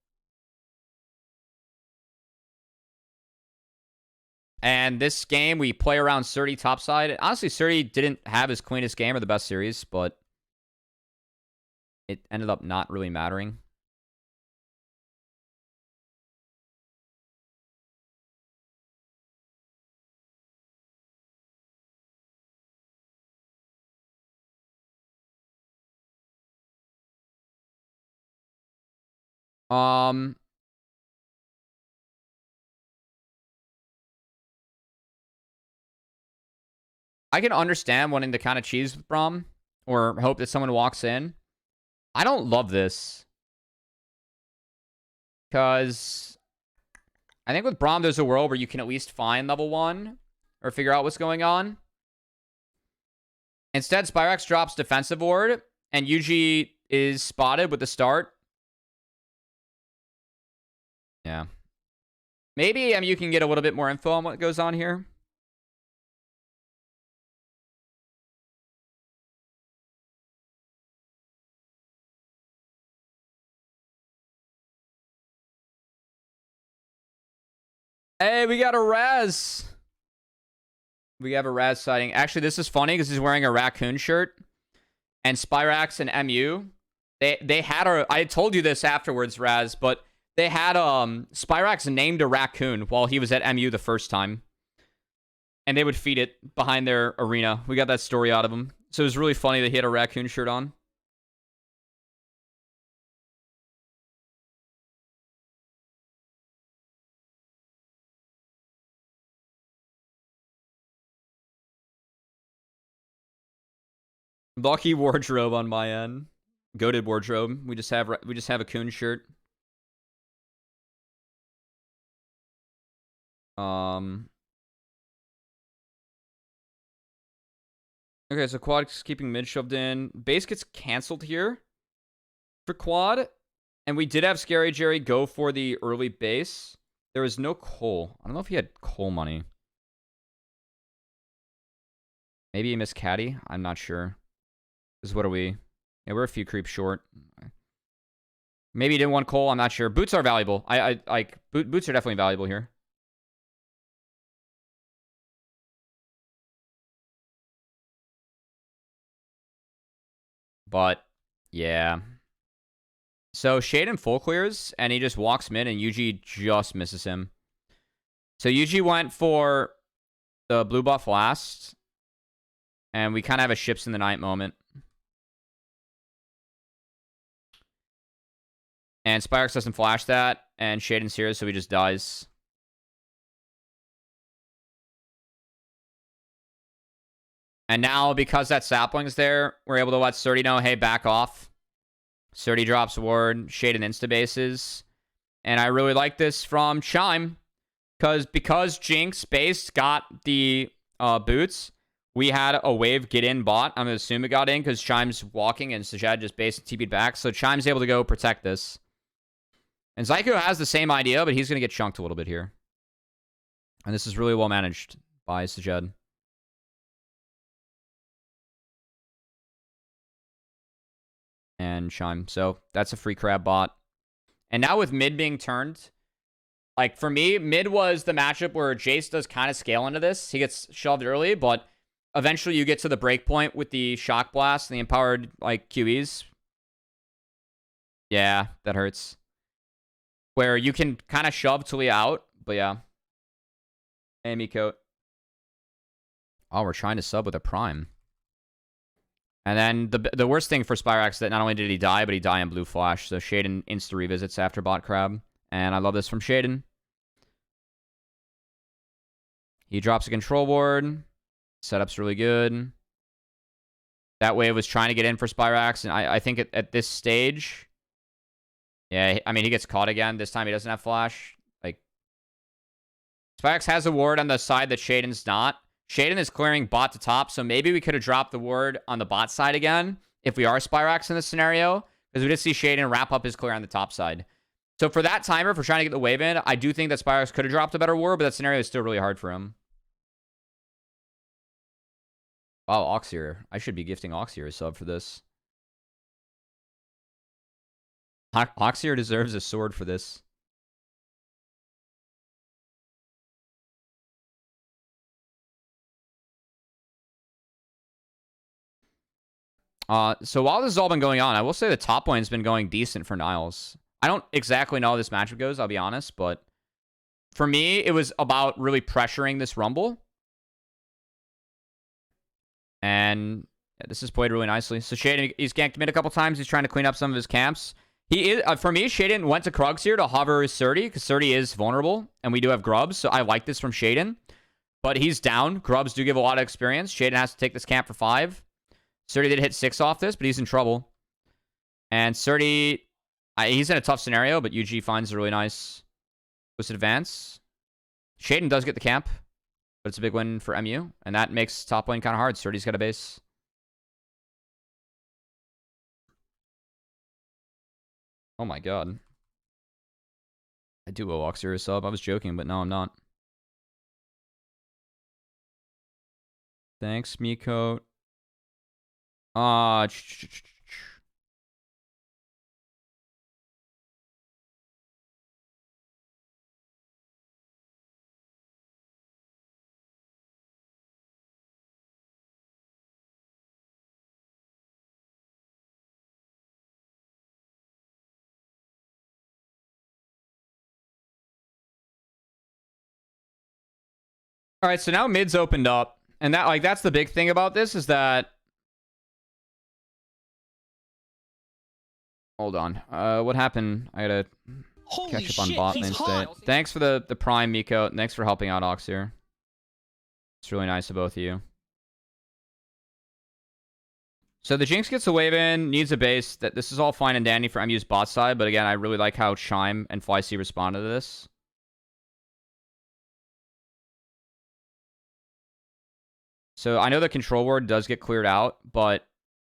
And this game, we play around Surdy topside. Honestly, Surdy didn't have his cleanest game or the best series, but it ended up not really mattering. I can understand wanting to kind of cheese with Braum or hope that someone walks in. I don't love this. Because I think with Braum, there's a world where you can at least find level 1 or figure out what's going on. Instead, Spyrex drops defensive ward and Yuji is spotted with the start. Yeah. Maybe you can get a little bit more info on what goes on here. Hey, we got a Raz. We have a Raz sighting. Actually, this is funny because he's wearing a raccoon shirt. And Spyrax and MU, they had a... I told you this afterwards, Raz, but they had Spyrax named a raccoon while he was at MU the first time. And they would feed it behind their arena. We got that story out of him. So it was really funny that he had a raccoon shirt on. Lucky wardrobe on my end. Goated wardrobe. We just have a coon shirt. Okay, so Quad's keeping mid shoved in. Base gets canceled here for Quad. And we did have Scary Jerry go for the early base. There was no coal. I don't know if he had coal money. Maybe he missed Caddy. I'm not sure. Because what are we? Yeah, we're a few creeps short. Maybe he didn't want Cole. I'm not sure. Boots are valuable. I like boots are definitely valuable here. But yeah. So Shaden full clears and he just walks mid and UG just misses him. So UG went for the blue buff last. And we kind of have a ships in the night moment. And Spyrex doesn't flash that. And Shaden's here, so he just dies. And now, because that sapling's there, we're able to let Surdy know, hey, back off. Surdy drops ward. Shaden insta-bases. And I really like this from Chime. Because Jinx base got the boots, we had a wave get in bot. I'm going to assume it got in because Chime's walking and Sajad just base TP'd back. So Chime's able to go protect this. And Zyko has the same idea, but he's going to get chunked a little bit here. And this is really well managed by Sajad. And Chime. So that's a free crab bot. And now with mid being turned, like for me, mid was the matchup where Jace does kind of scale into this. He gets shoved early, but eventually you get to the break point with the shock blast and the empowered like QEs. Yeah, that hurts. Where you can kind of shove Talia out, but yeah. Amy coat. Oh, we're trying to sub with a prime. And then the worst thing for Spyrex is that not only did he die, but he died in blue flash. So Shaden insta revisits after bot crab. And I love this from Shaden. He drops a control ward. Setup's really good. That wave was trying to get in for Spyrex. And I think at this stage... Yeah, I mean, he gets caught again. This time he doesn't have flash. Like, Spyrex has a ward on the side that Shaden's not. Shaden is clearing bot to top, so maybe we could have dropped the ward on the bot side again if we are Spyrex in this scenario, because we did see Shaden wrap up his clear on the top side. So for that timer, for trying to get the wave in, I do think that Spyrex could have dropped a better ward, but that scenario is still really hard for him. Wow, Oxier. I should be gifting Oxier a sub for this. Oxier deserves a sword for this. So while this has all been going on, I will say the top lane's been going decent for Niles. I don't exactly know how this matchup goes, I'll be honest, but for me, it was about really pressuring this Rumble. And yeah, this is played really nicely. So Shaden, he's ganked mid a couple times. He's trying to clean up some of his camps. He is, for me, Shaden went to Krugs here to hover Surdy, because Surdy is vulnerable, and we do have Grubs, so I like this from Shaden. But he's down. Grubs do give a lot of experience. Shaden has to take this camp for 5. Surdy did hit 6 off this, but he's in trouble. And Surdy, he's in a tough scenario, but UG finds a really nice twisted advance. Shaden does get the camp, but it's a big win for MU, and that makes top lane kind of hard. Surdy's got a base. Oh my god. I do owe Oxier a sub. I was joking, but no, I'm not. Thanks, Miko. Alright, so now mid's opened up. And that's the big thing about this is that... Hold on. What happened? I gotta catch up on bot lane state. Thanks for the prime, Miko. Thanks for helping out Oxier. It's really nice of both of you. So the Jinx gets a wave in, needs a base. This is all fine and dandy for MU's bot side, but again, I really like how Chime and FLYC responded to this. So I know the control ward does get cleared out, but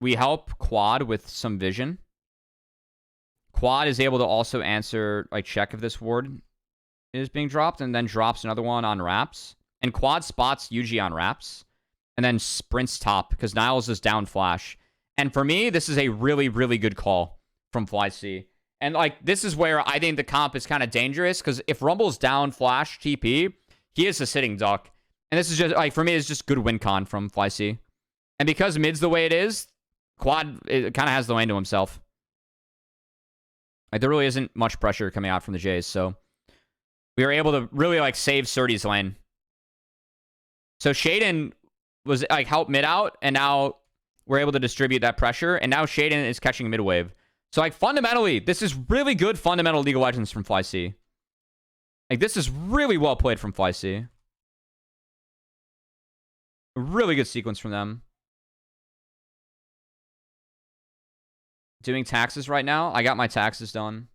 we help Quad with some vision. Quad is able to also answer, like, check if this ward is being dropped, and then drops another one on Wraps. And Quad spots UG on Wraps, and then sprints top, because Niles is down flash. And for me, this is a really, really good call from FLYC. And, like, this is where I think the comp is kind of dangerous, because if Rumble's down Flash TP, he is a sitting duck. And this is just, like, for me, it's just good win con from FLYC. And because mid's the way it is, Quad it kind of has the lane to himself. Like, there really isn't much pressure coming out from the Jays, so we were able to really, like, save Surdy's lane. So Shaden was, like, helped mid out, and now we're able to distribute that pressure, and now Shaden is catching mid wave. So, like, fundamentally, this is really good fundamental League of Legends from FLYC. Like, this is really well played from FLYC. A really good sequence from them. Doing taxes right now. I got my taxes done.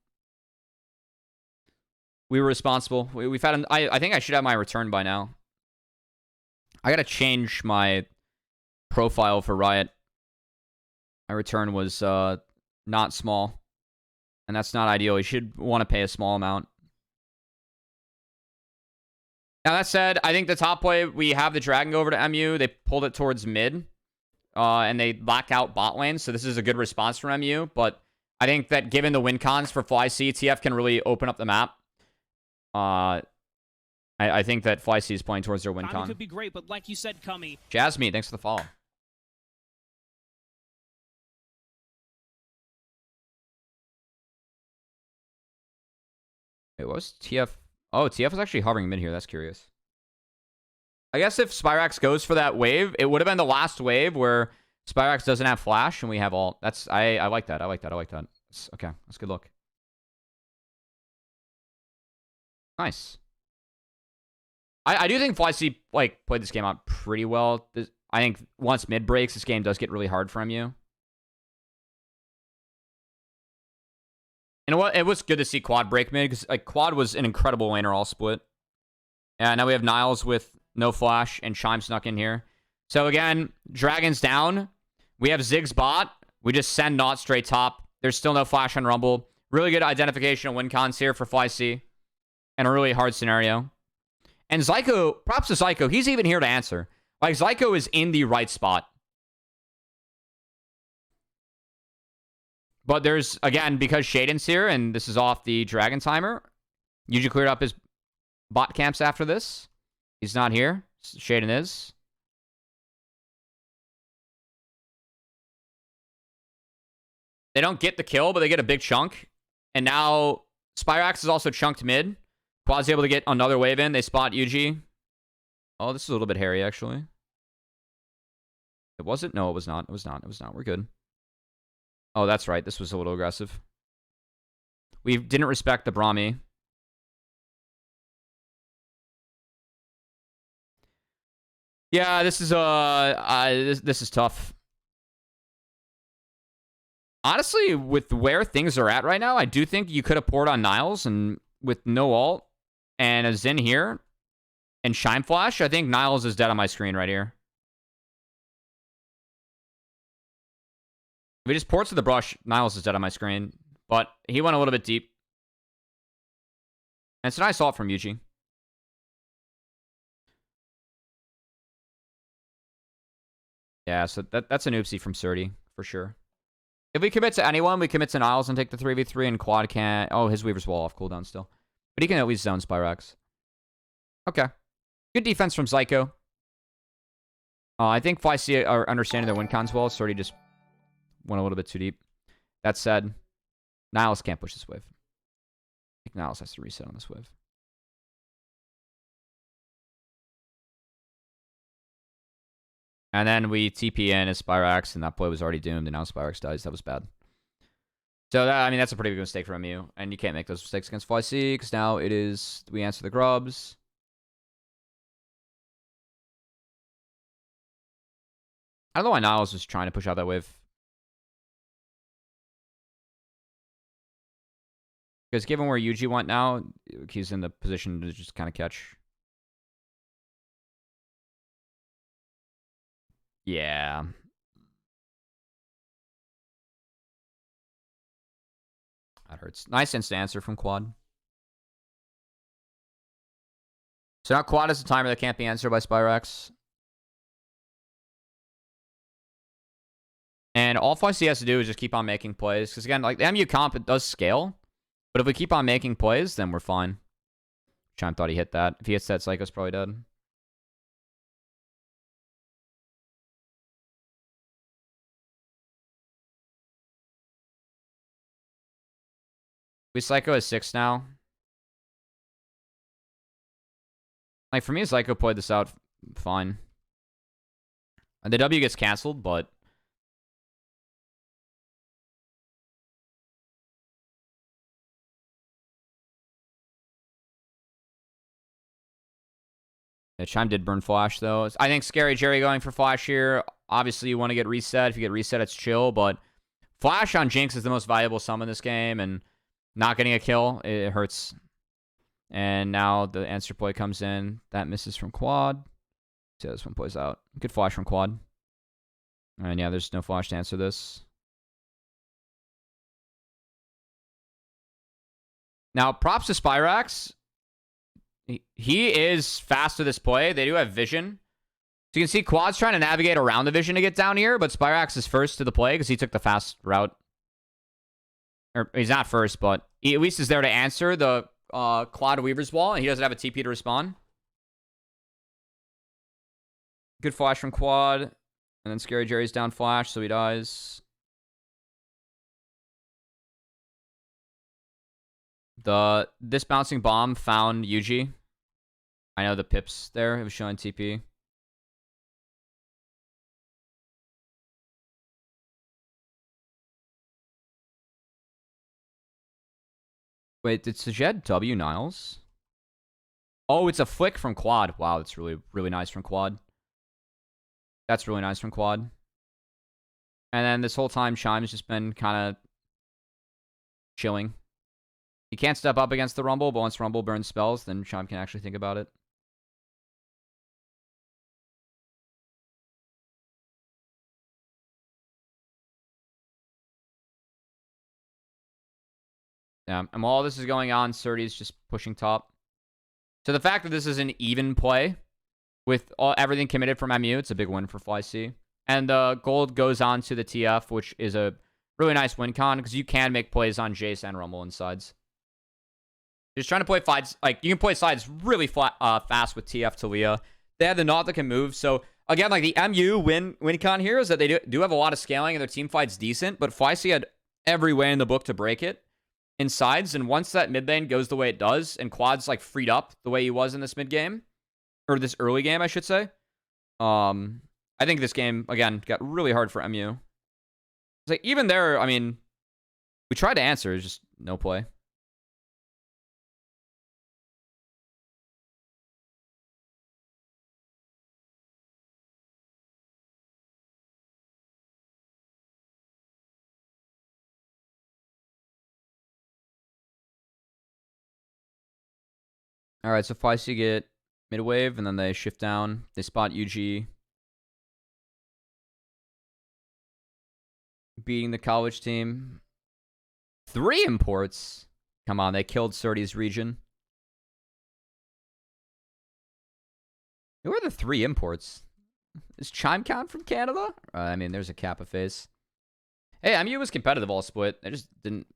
We were responsible. We've had I think I should have my return by now. I gotta change my profile for Riot. My return was not small. And that's not ideal. You should want to pay a small amount. Now, that said, I think the top play, we have the Dragon go over to MU. They pulled it towards mid. And they lock out bot lane. So this is a good response from MU. But I think that given the win cons for FLYC, TF can really open up the map. I think that FLYC is playing towards their win con. Could be great, but like you said, Cummy. Jasmine, thanks for the follow. Wait, what was TF? Oh, TF was actually hovering mid here. That's curious. I guess if Spyrax goes for that wave, it would have been the last wave where Spyrax doesn't have flash and we have all. That's I like that. I like that. Okay, that's a good look. Nice. I do think FLYC like played this game out pretty well. I think once mid breaks, this game does get really hard for MU. And it was good to see Quad break mid, because like Quad was an incredible laner all split. Yeah, now we have Niles with no flash, and Chime snuck in here. So again, Dragon's down. We have Ziggs bot. We just send Not straight top. There's still no flash on Rumble. Really good identification of win cons here for FLYC. And a really hard scenario. And Zyko, props to Zyko. He's even here to answer. Like, Zyko is in the right spot. But there's, again, because Shaden's here, and this is off the Dragon timer, Yuji cleared up his bot camps after this. He's not here. Shaden is. They don't get the kill, but they get a big chunk. And now Spyrax is also chunked mid. Quad's able to get another wave in. They spot Yuji. Oh, this is a little bit hairy, actually. It wasn't? No, it was not. It was not. It was not. We're good. Oh, that's right. This was a little aggressive. We didn't respect the Brahmi. Yeah, this is this is tough. Honestly, with where things are at right now, I do think you could have poured on Niles, and with no ult and a Xin here and Shine Flash, I think Niles is dead on my screen right here. If he just ports to the brush, Niles is dead on my screen. But he went a little bit deep. And it's a nice ult from Yuji. Yeah, so that's an oopsie from Surdy, for sure. If we commit to anyone, we commit to Niles and take the 3v3, and Quad can't... Oh, his Weaver's wall off cooldown still. But he can at least zone Spyrax. Okay. Good defense from Zyko. I think FLYC are understanding their win cons well. Surdy just went a little bit too deep. That said, Niles can't push this wave. I think Niles has to reset on this wave. And then we TP in as Spyrax, and that play was already doomed, and now Spyrax dies. That was bad. So, I mean, that's a pretty big mistake from you. And you can't make those mistakes against FLYC, because now it is... We answer the grubs. I don't know why Niles was trying to push out that wave. Because given where Yuji went now, he's in the position to just kind of catch. Yeah. That hurts. Nice instant answer from Quad. So now Quad is a timer that can't be answered by Spyrax. And all FLYC has to do is just keep on making plays. Because again, like the MU comp, it does scale. But if we keep on making plays, then we're fine. Chime thought he hit that. If he hits that, Psycho's probably dead. We Psycho is 6 now. Like, for me, Psycho played this out fine. And the W gets canceled, but... Yeah, Chime did burn Flash, though. I think Scary Jerry going for Flash here. Obviously, you want to get reset. If you get reset, it's chill, but... Flash on Jinx is the most valuable summon in this game, and not getting a kill, it hurts. And now the answer play comes in. That misses from quad. See how this one plays out. Good Flash from quad. And yeah, there's no Flash to answer this. Now, props to Spyrax. He is fast to this play. They do have vision. So you can see Quad's trying to navigate around the vision to get down here, but Spyrax is first to the play because he took the fast route. Or he's not first, but he at least is there to answer the Quad Weaver's wall, and he doesn't have a TP to respond. Good Flash from Quad. And then Scary Jerry's down Flash, so he dies. This bouncing bomb found Yuji. I know the pips there. It was showing TP. Wait, did Sajed W Niles? Oh, it's a flick from Quad. Wow, that's really, really nice from Quad. That's really nice from Quad. And then this whole time, Chime's just been kind of chilling. He can't step up against the Rumble, but once Rumble burns spells, then Chime can actually think about it. Yeah, and while all this is going on, Surdy's just pushing top. So the fact that this is an even play with everything committed from MU, it's a big win for FLYC. And the gold goes on to the TF, which is a really nice win con because you can make plays on Jace and Rumble and sides. Just trying to play sides, like you can play sides really fast with TF Talia. They have the Naut that can move. So again, like the MU win con here is that they do have a lot of scaling and their team fight's decent, but FLYC had every way in the book to break it in sides. And once that mid lane goes the way it does, and Quad's like freed up the way he was in this mid game, or this early game, I should say. I think this game again got really hard for MU. It's like even there, I mean, we tried to answer, it's just no play. All right, so FLYC get mid wave, and then they shift down. They spot UG. Beating the college team. 3 imports. Come on, they killed Surdy's region. Who are the 3 imports? Is Chime count from Canada? I mean, there's a Kappa face. Hey, MU was competitive all split. They just didn't...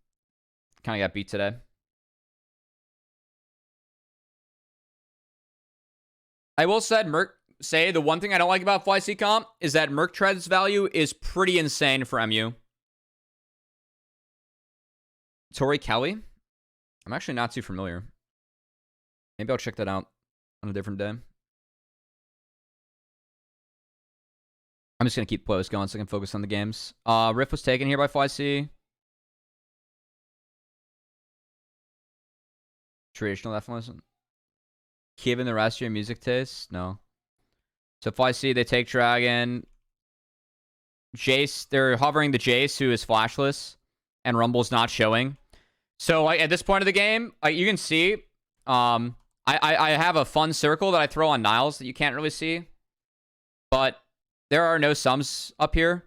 kind of got beat today. I will say the one thing I don't like about FLYC comp is that Merc Tread's value is pretty insane for MU. Tori Kelly? I'm actually not too familiar. Maybe I'll check that out on a different day. I'm just going to keep the playlist going so I can focus on the games. Riff was taken here by FLYC. Traditional definition. Given the rest of your music taste? No. So FLYC, they take Dragon. Jace, they're hovering the Jace, who is flashless, and Rumble's not showing. So at this point of the game, you can see, I have a fun circle that I throw on Niles that you can't really see. But there are no sums up here.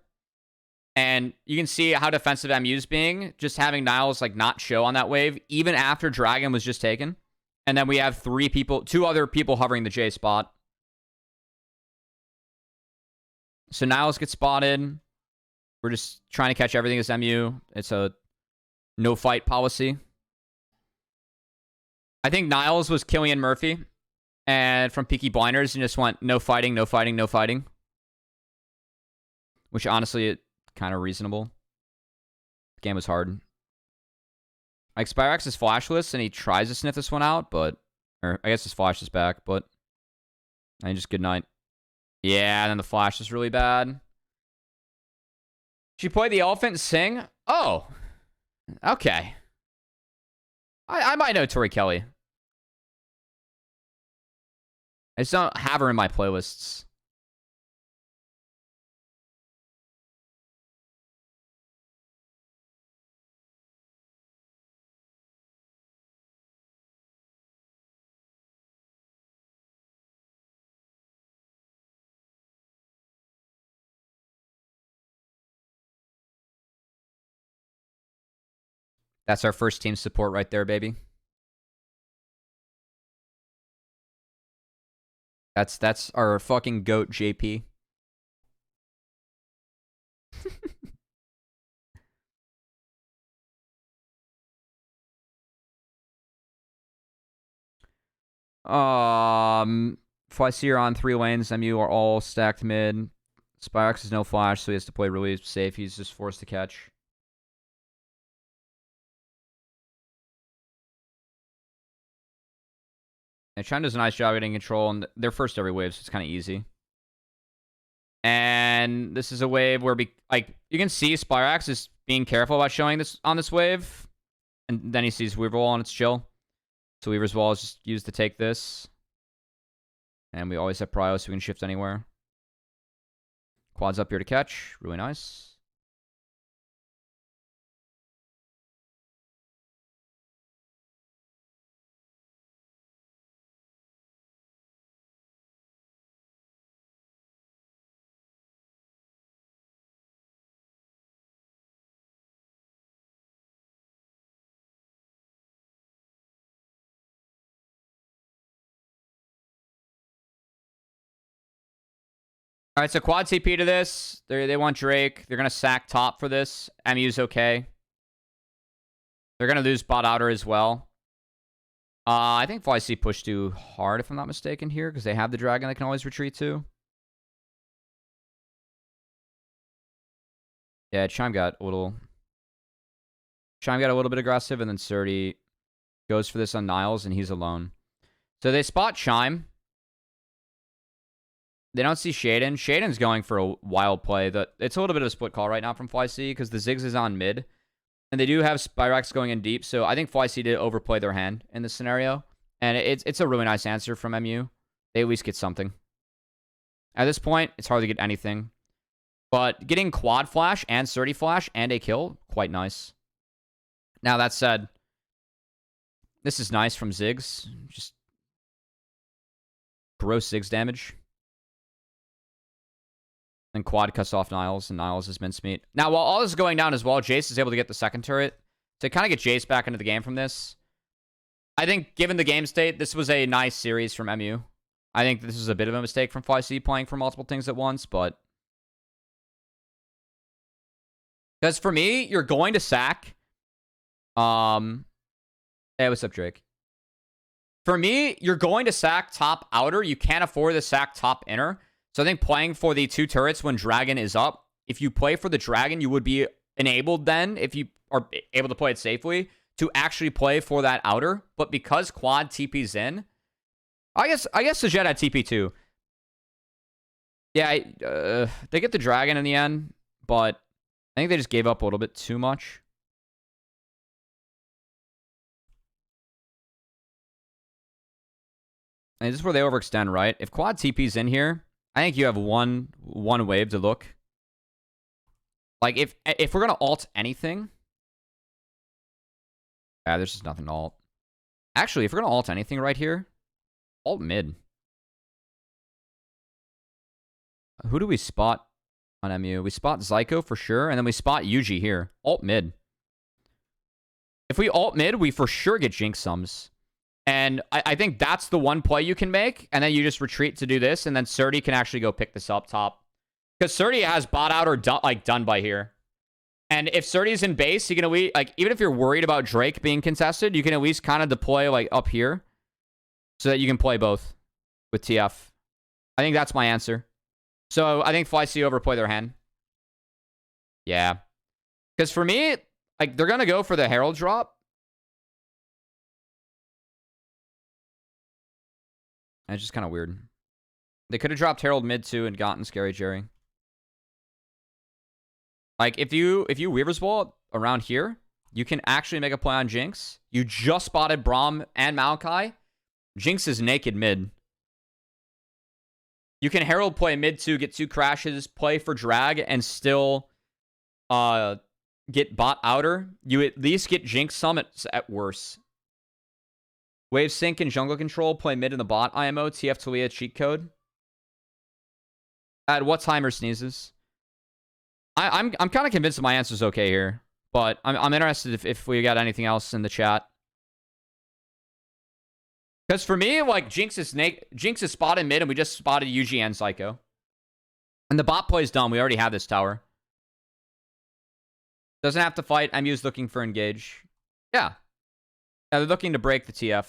And you can see how defensive MU's being, just having Niles like not show on that wave, even after Dragon was just taken. And then we have 2 other people hovering the J spot. So Niles gets spotted. We're just trying to catch everything as MU. It's a no-fight policy. I think Niles was Killian Murphy. And from Peaky Blinders, you just went no fighting, no fighting, no fighting. Which, honestly, is kind of reasonable. The game was hard. Like, Spyrax is flashless, and he tries to sniff this one out, but... Or, I guess his flash is back, but... And just good night. Yeah, and then the flash is really bad. She played the elephant and sing? Oh. Okay. I might know Tori Kelly. I just don't have her in my playlists. That's our first team support right there, baby. That's our fucking GOAT, JP. FLYC are on 3 lanes. MU are all stacked mid. Spyrax has no flash, so he has to play really safe. He's just forced to catch. And China does a nice job getting control, and they're first every wave, so it's kind of easy. And this is a wave where, like, you can see Spyrax is being careful about showing this on this wave. And then he sees Weaver Wall, and it's chill. So Weaver's Wall is just used to take this. And we always have prio, so we can shift anywhere. Quad's up here to catch. Really nice. All right, so quad TP to this. They want Drake. They're going to sack top for this. MU's okay. They're going to lose bot outer as well. I think FLYC pushed too hard, if I'm not mistaken, here, because they have the dragon they can always retreat to. Yeah, Chime got a little bit aggressive, and then Surdy goes for this on Niles, and he's alone. So they spot Chime. They don't see Shaden. Shaden's going for a wild play. It's a little bit of a split call right now from FLYC because the Ziggs is on mid. And they do have Spyrax going in deep. So I think FLYC did overplay their hand in this scenario. And it's a really nice answer from MU. They at least get something. At this point, it's hard to get anything. But getting quad flash and Surdy flash and a kill, quite nice. Now that said, this is nice from Ziggs. Just gross Ziggs damage. And quad cuts off Niles, and Niles is mincemeat. Now, while all this is going down as well, Jace is able to get the second turret. To kind of get Jace back into the game from this. I think, given the game state, this was a nice series from MU. I think this is a bit of a mistake from FLYC playing for multiple things at once, but... Because for me, you're going to sack... Hey, what's up, Drake? For me, you're going to sack top outer. You can't afford to sack top inner. So I think playing for the 2 turrets when Dragon is up, if you play for the Dragon, you would be enabled then, if you are able to play it safely, to actually play for that outer. But because quad TP's in, I guess the Jet had TP too. Yeah, they get the Dragon in the end, but I think they just gave up a little bit too much. And this is where they overextend, right? If quad TP's in here, I think you have one wave to look. Like, if we're going to ult anything... Yeah, there's just nothing to ult. Actually, if we're going to ult anything right here, ult mid. Who do we spot on MU? We spot Zyko for sure, and then we spot Yuji here. Ult mid. If we ult mid, we for sure get Jinx sums. And I think that's the one play you can make. And then you just retreat to do this. And then Surdy can actually go pick this up top. Because Surdy has bot out or done by here. And if Surdy's in base, you can at least, like, even if you're worried about Drake being contested, you can at least kind of deploy, like, up here so that you can play both with TF. I think that's my answer. So I think FLYC overplay their hand. Yeah. Because for me, like, they're going to go for the Herald drop. And it's just kind of weird. They could have dropped Herald mid too and gotten Scary Jerry. Like, if you Weaver's Ball around here, you can actually make a play on Jinx. You just spotted Braum and Maokai. Jinx is naked mid. You can Herald play mid too, get 2 crashes, play for drag, and still get bot outer. You at least get Jinx summits at worse. Wave sync and jungle control, play mid in the bot IMO, TF Talia cheat code. At what timer sneezes? I'm kind of convinced my answer's okay here, but I'm interested if we got anything else in the chat. Because for me, like, Jinx is spotted mid, and we just spotted UGN Psycho. And the bot play's done. We already have this tower. Doesn't have to fight. MU's looking for engage. Yeah. Yeah, they're looking to break the TF.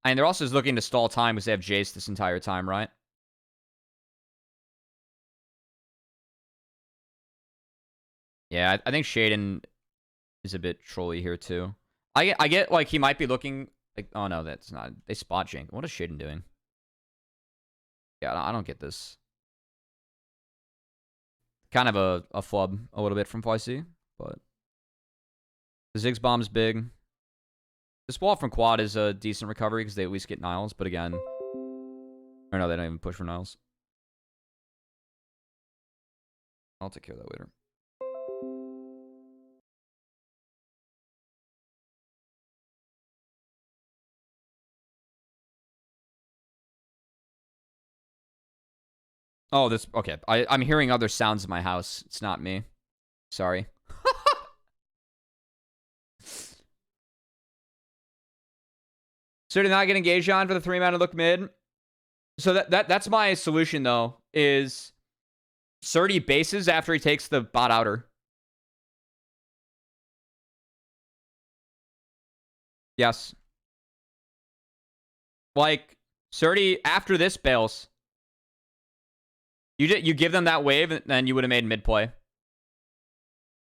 And they're also looking to stall time because they have Jace this entire time, right? Yeah, I think Shaden is a bit trolly here, too. I get, like, he might be looking... like, oh, no, that's not... They spot Jink. What is Shaden doing? Yeah, I don't get this. Kind of a flub a little bit from FLYC, but... The Ziggs bomb's big. This wall from quad is a decent recovery because they at least get Niles, but again... Or no, they don't even push for Niles. I'll take care of that later. Oh, this... Okay. I'm hearing other sounds in my house. It's not me. Sorry. So did not get engaged on for the 3-mana look mid. So that's my solution, though, is Surdy bases after he takes the bot outer. Yes. Like, Surdy, after this bails. You give them that wave, and then you would have made mid play.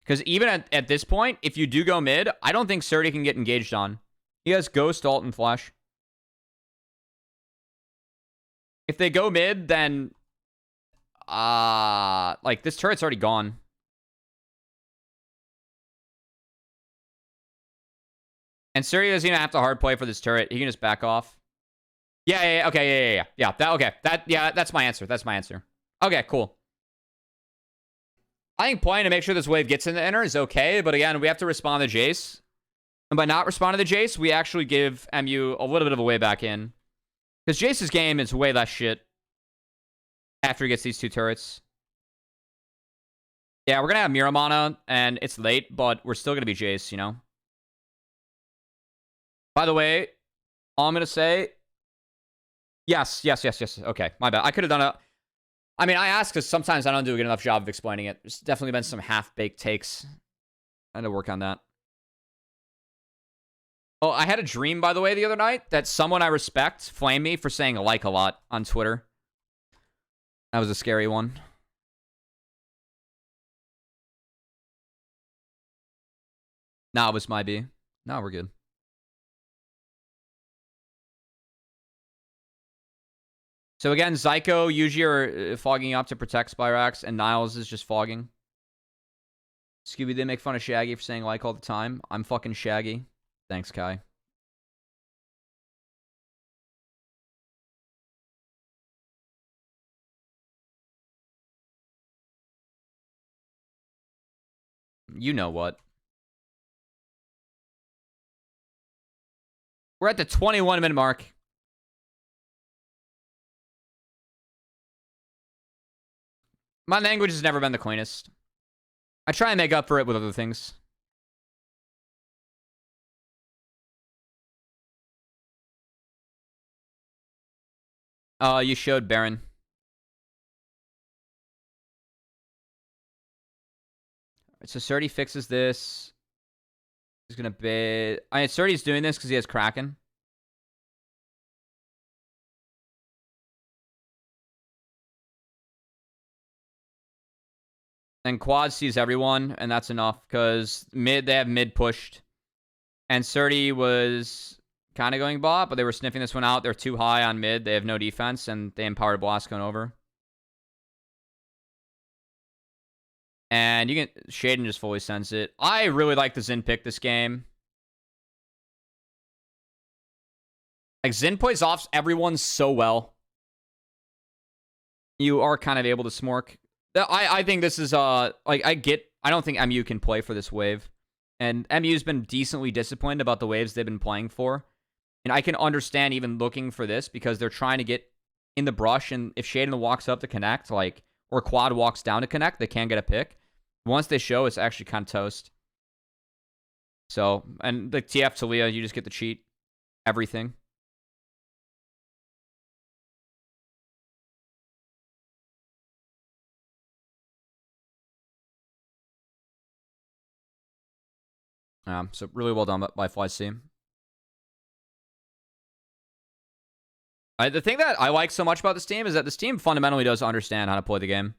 Because even at this point, if you do go mid, I don't think Surdy can get engaged on. He has Ghost, Ult, and Flash. If they go mid, then... like, this turret's already gone. And Surdy doesn't even have to hard play for this turret. He can just back off. Yeah, okay, yeah. That's my answer. That's my answer. Okay, cool. I think playing to make sure this wave gets in the inner is okay, but again, we have to respond to Jace. And by not responding to Jace, we actually give MU a little bit of a way back in. Because Jace's game is way less shit after he gets these 2 turrets. Yeah, we're going to have Miramana, and it's late, but we're still going to be Jace, you know? By the way, all I'm going to say... Yes. Okay, my bad. I could have done a... I mean, I asked because sometimes I don't do a good enough job of explaining it. There's definitely been some half-baked takes. I had to work on that. Oh, I had a dream, by the way, the other night that someone I respect flamed me for saying like a lot on Twitter. That was a scary one. Nah, it was my B. No, we're good. So again, Zyko, Yuji are fogging up to protect Spyrax, and Niles is just fogging. Scooby, they make fun of Shaggy for saying like all the time. I'm fucking Shaggy. Thanks, Kai. You know what. We're at the 21-minute mark. My language has never been the cleanest. I try and make up for it with other things. You showed Baron. So Surdy fixes this. He's going to bid. Surdy's doing this because he has Kraken. And Quad sees everyone, and that's enough because they have mid pushed. And Surdy was kind of going bot, but they were sniffing this one out. They're too high on mid. They have no defense, and they empowered Blast going over. And you can Shaden just fully sense it. I really like the Xin pick this game. Like, Xin plays off everyone so well. You are kind of able to smork. I think this is, I don't think MU can play for this wave. And MU's been decently disciplined about the waves they've been playing for. And I can understand even looking for this because they're trying to get in the brush. And if Shaden walks up to connect, like, or Quad walks down to connect, they can get a pick. Once they show, it's actually kind of toast. So, and the TF Talia, you just get to cheat everything. So really well done by FLYC. The thing that I like so much about this team is that this team fundamentally does understand how to play the game.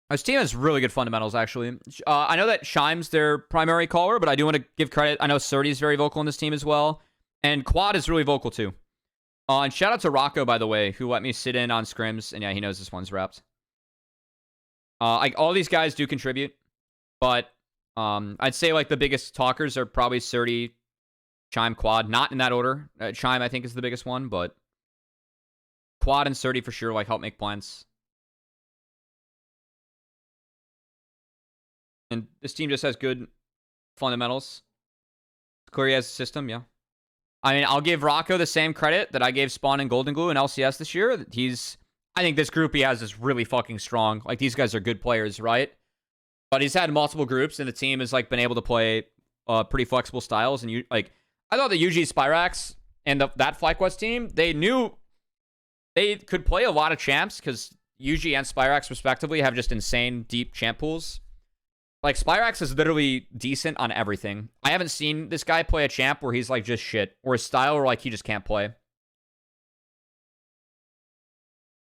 This team has really good fundamentals, actually. I know that Shime's their primary caller, but I do want to give credit. I know Surdy's very vocal in this team as well. And Quad is really vocal, too. And shout out to Rocco, by the way, who let me sit in on scrims. And yeah, he knows this one's repped. All these guys do contribute. But I'd say like the biggest talkers are probably Surdy, Chime, Quad. Not in that order. Chime, I think, is the biggest one. But Quad and Surdy for sure like help make plans. And this team just has good fundamentals. Clearly has a system, yeah. I mean, I'll give Rocco the same credit that I gave Spawn and Golden Glue in LCS this year. I think this group he has is really fucking strong. Like, these guys are good players, right? But he's had multiple groups, and the team has, like, been able to play pretty flexible styles. And, I thought the UG Spyrax and that FlyQuest team, they knew they could play a lot of champs because UG and Spyrax, respectively, have just insane deep champ pools. Like, Spyrax is literally decent on everything. I haven't seen this guy play a champ where he's, like, just shit. Or a style where, like, he just can't play.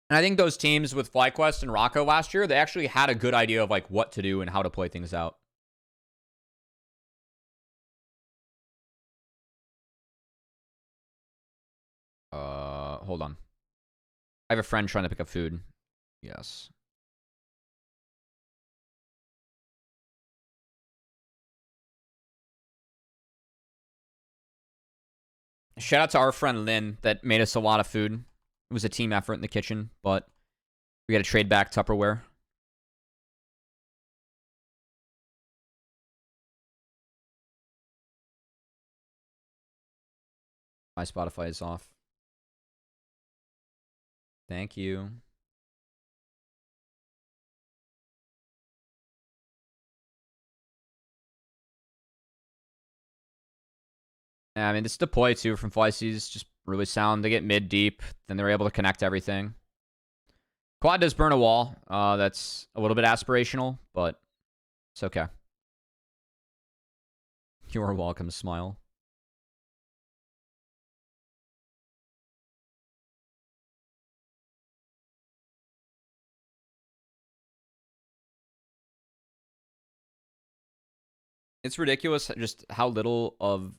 And I think those teams with FlyQuest and Rocco last year, they actually had a good idea of, like, what to do and how to play things out. Hold on. I have a friend trying to pick up food. Yes. Shout out to our friend Lynn that made us a lot of food. It was a team effort in the kitchen, but we got to trade back Tupperware. My Spotify is off. Thank you. Yeah, I mean, this deploy, too, from FlyC is just really sound. They get mid-deep, then they're able to connect everything. Quad does burn a wall. That's a little bit aspirational, but it's okay. You're welcome, Smile. It's ridiculous just how little of...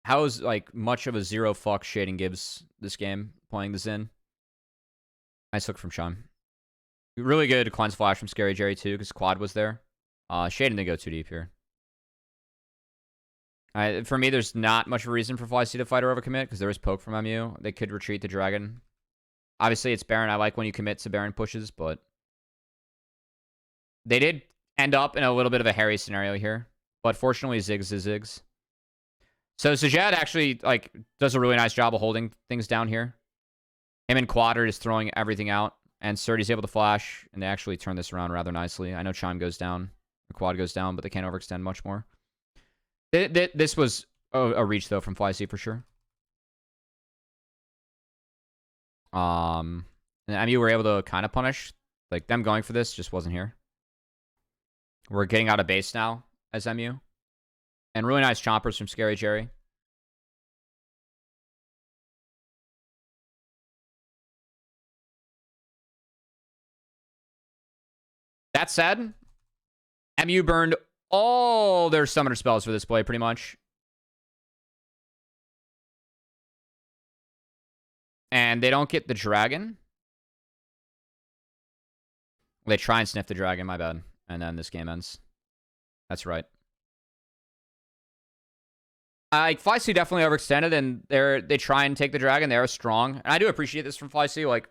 How is, like, much of a zero fuck Shading gives this game, playing this in. Nice look from Chum. Really good cleanse flash from Scary Jerry, too, because Quad was there. Shading didn't go too deep here. For me, there's not much of a reason for FlyC to fight or overcommit, because there is poke from MU. They could retreat the Dragon. Obviously, it's Baron. I like when you commit to Baron pushes, but... They did end up in a little bit of a hairy scenario here. But fortunately, Ziggs is Ziggs. So Sajad actually, like, does a really nice job of holding things down here. Him and Quad are just throwing everything out. And Surdy's able to flash, and they actually turn this around rather nicely. I know Chime goes down, or Quad goes down, but they can't overextend much more. This was a reach, though, from FlyC for sure. And MU were able to kind of punish. Like, them going for this just wasn't here. We're getting out of base now as MU. And really nice chompers from Scary Jerry. That said, MU burned all their summoner spells for this play, pretty much. And they don't get the dragon. They try and sniff the dragon, my bad. And then this game ends. That's right. FLYC definitely overextended, and they try and take the dragon. They're strong. And I do appreciate this from FLYC. Like,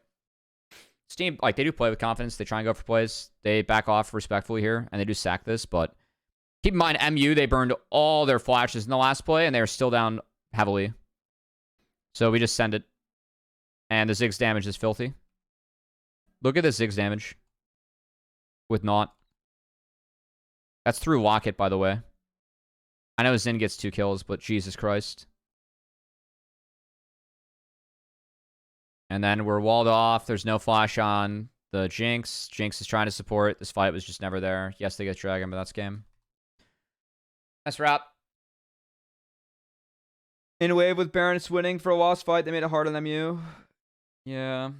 Steam, like, they do play with confidence. They try and go for plays. They back off respectfully here, and they do sack this. But keep in mind, MU, they burned all their flashes in the last play, and they're still down heavily. So we just send it. And the Ziggs damage is filthy. Look at the Ziggs damage. With Naught. That's through Locket, by the way. I know Zin gets 2 kills, but Jesus Christ. And then we're walled off. There's no flash on the Jinx. Jinx is trying to support. This fight was just never there. Yes, they get Dragon, but that's game. Nice wrap. In a wave with Baroness winning for a lost fight, they made it hard on MU. Yeah.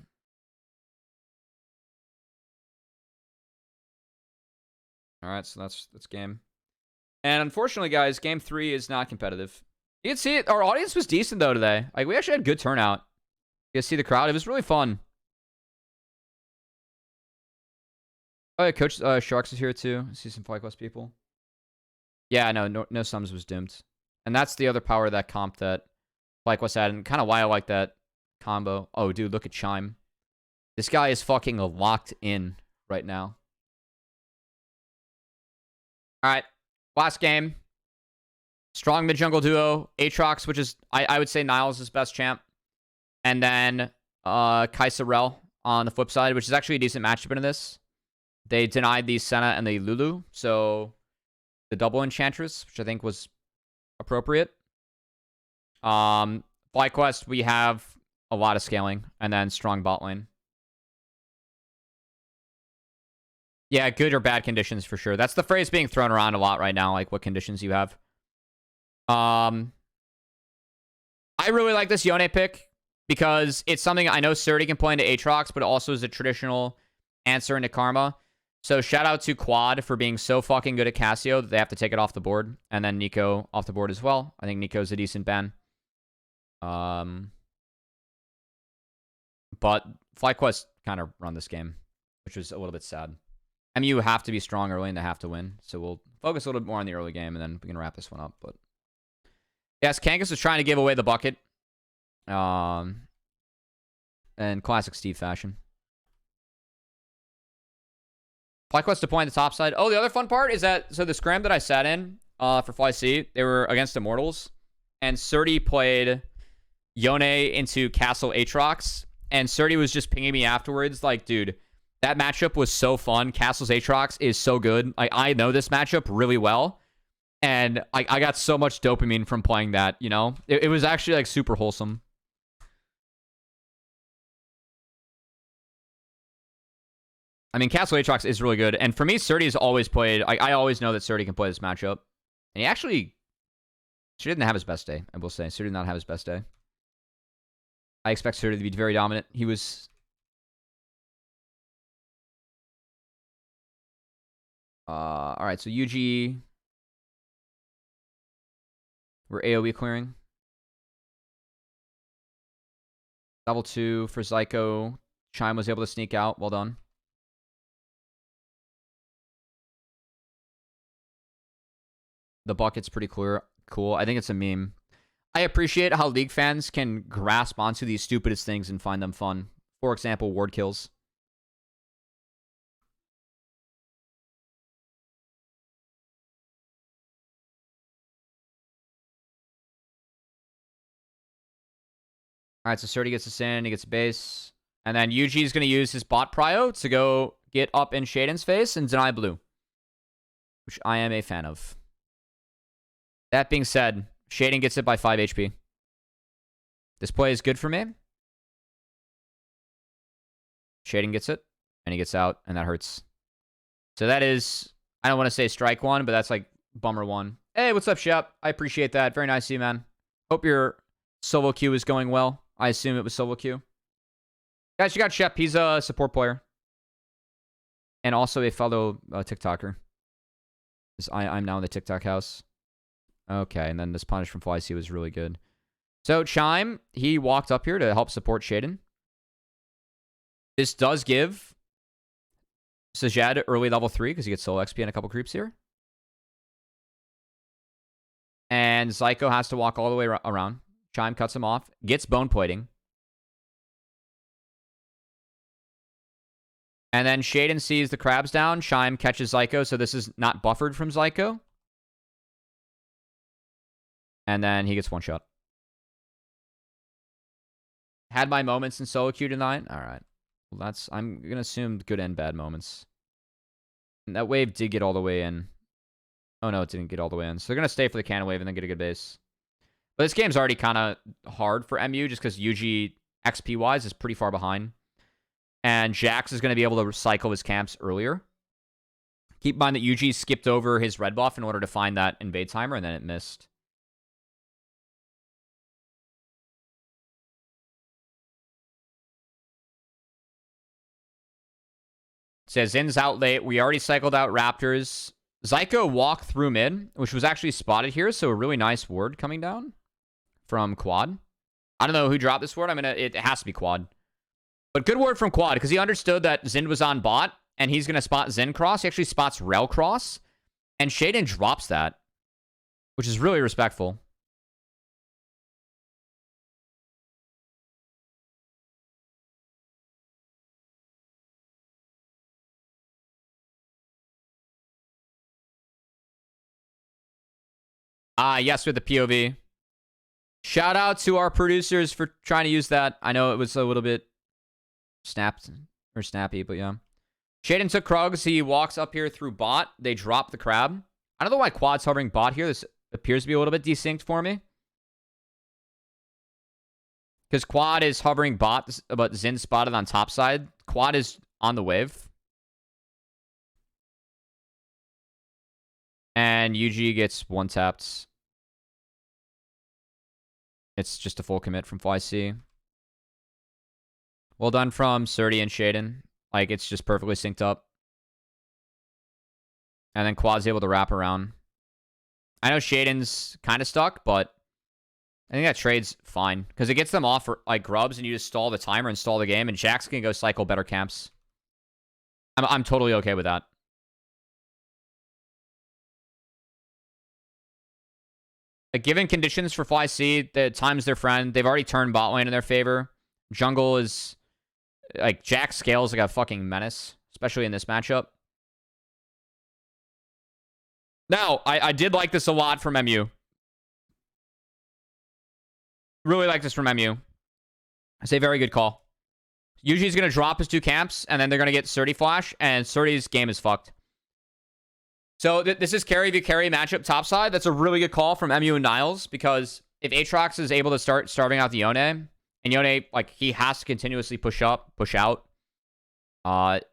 Alright, so that's game. And unfortunately, guys, game 3 is not competitive. You can see it. Our audience was decent, though, today. Like, we actually had good turnout. You guys see the crowd? It was really fun. Oh, yeah, Coach Sharks is here, too. I see some FlyQuest people. Yeah, no Sums was doomed. And that's the other power of that comp that FlyQuest had, and kind of why I like that combo. Oh, dude, look at Chime. This guy is fucking locked in right now. Alright. Last game. Strong mid-jungle duo. Aatrox, which is, I would say Niles' his best champ. And then Kaisa Rel on the flip side, which is actually a decent matchup in this. They denied the Senna and the Lulu, so the double Enchantress, which I think was appropriate. FlyQuest, we have a lot of scaling, and then strong bot lane. Yeah, good or bad conditions for sure. That's the phrase being thrown around a lot right now, like what conditions you have. I really like this Yone pick because it's something I know Surdy can play into Aatrox, but it also is a traditional answer into Karma. So shout out to Quad for being so fucking good at Cassio that they have to take it off the board. And then Nico off the board as well. I think Nico's a decent ban. But FlyQuest kind of run this game, which was a little bit sad. MU have to be strong early and they have to win. So we'll focus a little bit more on the early game and then we can wrap this one up. But yes, Kangas was trying to give away the bucket. In classic Steve fashion. FlyQuest deploying the top side. Oh, the other fun part is that, so the scram that I sat in for FlyC, they were against Immortals. And Surdy played Yone into Castle Aatrox. And Surdy was just pinging me afterwards like, dude, that matchup was so fun. Castle's Aatrox is so good. I know this matchup really well. And I got so much dopamine from playing that, you know? It was actually like super wholesome. I mean, Castle Aatrox is really good. And for me, Surdy's always played... I always know that Surdy can play this matchup. And he actually... Surdy didn't have his best day, I will say. Surdy did not have his best day. I expect Surdy to be very dominant. He was... Alright, so UG... We're AoE clearing. Level 2 for Zyko. Chime was able to sneak out. Well done. The bucket's pretty clear. Cool. I think it's a meme. I appreciate how League fans can grasp onto these stupidest things and find them fun. For example, ward kills. Alright, so Surdy gets us in. He gets base. And then UG is going to use his bot prio to go get up in Shaden's face and deny blue. Which I am a fan of. That being said, Shaden gets it by 5 HP. This play is good for me. Shaden gets it, and he gets out, and that hurts. So that is... I don't want to say strike one, but that's like bummer one. Hey, what's up, Shep? I appreciate that. Very nice of you, man. Hope your solo queue is going well. I assume it was solo queue. Guys, you got Shep. He's a support player. And also a fellow TikToker. I'm now in the TikTok house. Okay, and then this punish from FLYC was really good. So, Chime, he walked up here to help support Shaden. This does give Sajed early level 3 because he gets solo XP and a couple creeps here. And Zyko has to walk all the way around. Chime cuts him off. Gets bone plating. And then Shaden sees the crabs down. Chime catches Zyko, so this is not buffered from Zyko. And then he gets one shot. Had my moments in solo queue tonight. All right. Well, I'm going to assume good and bad moments. And that wave did get all the way in. Oh, no, it didn't get all the way in. So they're going to stay for the cannon wave and then get a good base. But this game's already kind of hard for MU just because UG XP-wise is pretty far behind. And Jax is going to be able to recycle his camps earlier. Keep in mind that UG skipped over his red buff in order to find that invade timer, and then it missed. It says, Zin's out late. We already cycled out Raptors. Zyko walked through mid, which was actually spotted here, so a really nice ward coming down from Quad. I don't know who dropped this ward. I mean, it has to be Quad. But good word from Quad, because he understood that Zin was on bot, and he's going to spot Zin cross. He actually spots Rel cross, and Shaden drops that, which is really respectful. Yes, with the POV. Shout out to our producers for trying to use that. I know it was a little bit snappy, but yeah. Shaden took Krugs. He walks up here through bot. They drop the crab. I don't know why Quad's hovering bot here. This appears to be a little bit desynced for me. Because Quad is hovering bot, but Zin spotted on top side. Quad is on the wave. And UG gets one tapped. It's just a full commit from FLYC. Well done from Surdy and Shaden. Like, it's just perfectly synced up. And then Quad's able to wrap around. I know Shaden's kind of stuck, but I think that trade's fine. Because it gets them off for, like, grubs, and you just stall the timer and stall the game, and Jax can go cycle better camps. I'm totally okay with that. Given conditions for FLYC, the time's their friend. They've already turned bot lane in their favor. Jungle is... Like, Jax scales like a fucking menace. Especially in this matchup. Now, I did like this a lot from MU. Really like this from MU. It's a very good call. Usually he's going to drop his two camps, and then they're going to get Surdy flash, and Surdy's game is fucked. So this is carry v carry matchup topside. That's a really good call from MU and Niles, because if Aatrox is able to start starving out the Yone, and Yone, like, he has to continuously push up, push out.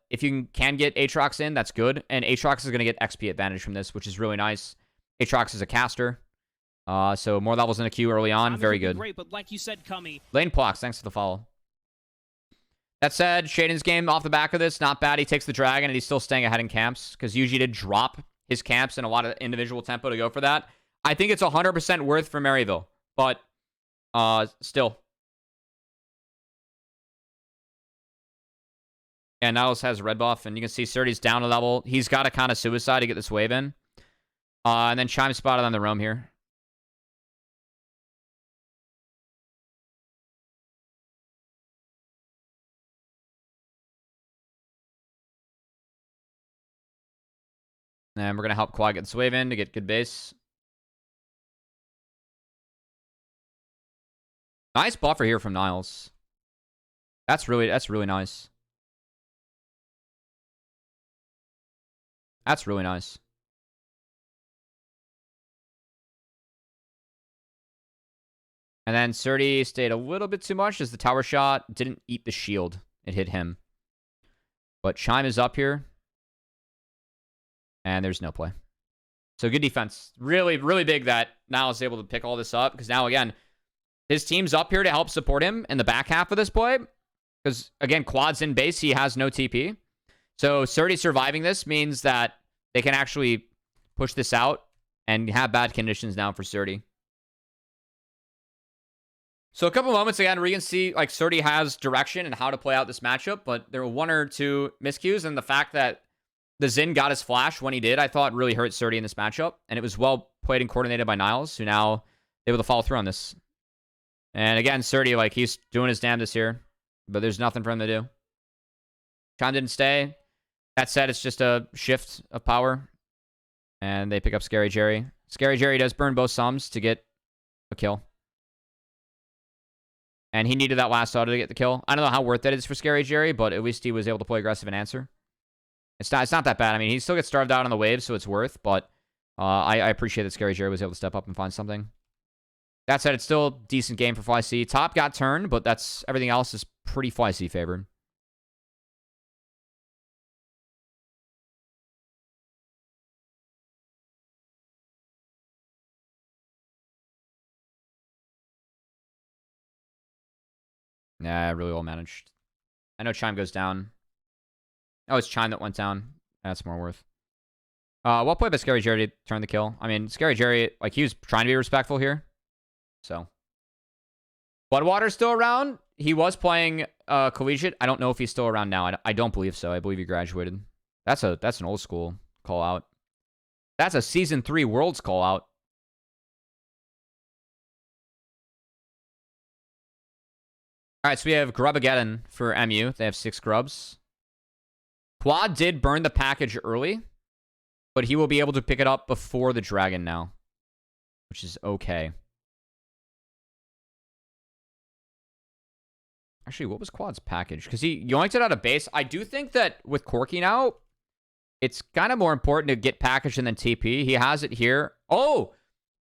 If you can get Aatrox in, that's good. And Aatrox is going to get XP advantage from this, which is really nice. Aatrox is a caster. So more levels in the queue early on. Very good. Great, but like you said, Cummy. Lane Plox, thanks for the follow. That said, Shaden's game off the back of this, not bad. He takes the dragon, and he's still staying ahead in camps, because Yuji did drop his camps in a lot of individual tempo to go for that. I think it's 100% worth for Maryville, but still. And Niles has a red buff, and you can see Surdy's down a level. He's got to kind of suicide to get this wave in. And then Chime spotted on the roam here. And we're going to help Quad get this wave in to get good base. Nice buffer here from Niles. That's really nice. That's really nice. And then Surdy stayed a little bit too much as the tower shot didn't eat the shield. It hit him. But Chime is up here. And there's no play. So good defense. Really, really big that Niall is able to pick all this up. Because now, again, his team's up here to help support him in the back half of this play. Because, again, Quad's in base. He has no TP. So Surdy surviving this means that they can actually push this out and have bad conditions now for Surdy. So a couple moments again where you can see like Surdy has direction and how to play out this matchup, but there were one or two miscues, and the fact that the Xin got his flash when he did, I thought really hurt Surdy in this matchup, and it was well played and coordinated by Niles, who now able to follow through on this. And again, Surdy, like, he's doing his damnedest here, but there's nothing for him to do. Chime didn't stay. That said, it's just a shift of power, and they pick up Scary Jerry. Scary Jerry does burn both sums to get a kill. And he needed that last auto to get the kill. I don't know how worth it is for Scary Jerry, but at least he was able to play aggressive and answer. It's not that bad. I mean, he still gets starved out on the wave, so it's worth, but I appreciate that Scary Jerry was able to step up and find something. That said, it's still a decent game for FLYC. Top got turned, but that's everything else is pretty FLYC favored. Yeah, really well managed. I know Chime goes down. Oh, it's Chime that went down. That's more worth. Well played by Scary Jerry to turn the kill. I mean, Scary Jerry, like, he was trying to be respectful here. So. Bloodwater's still around. He was playing collegiate. I don't know if he's still around now. I don't believe so. I believe he graduated. That's an old school call out. That's a Season 3 Worlds call out. All right, so we have Grubageddon for MU. They have 6 grubs. Quad did burn the package early, but he will be able to pick it up before the dragon now, which is okay. Actually, what was Quad's package? Because he yoinked it out of base. I do think that with Corky now, it's kind of more important to get packaged and then TP. He has it here. Oh,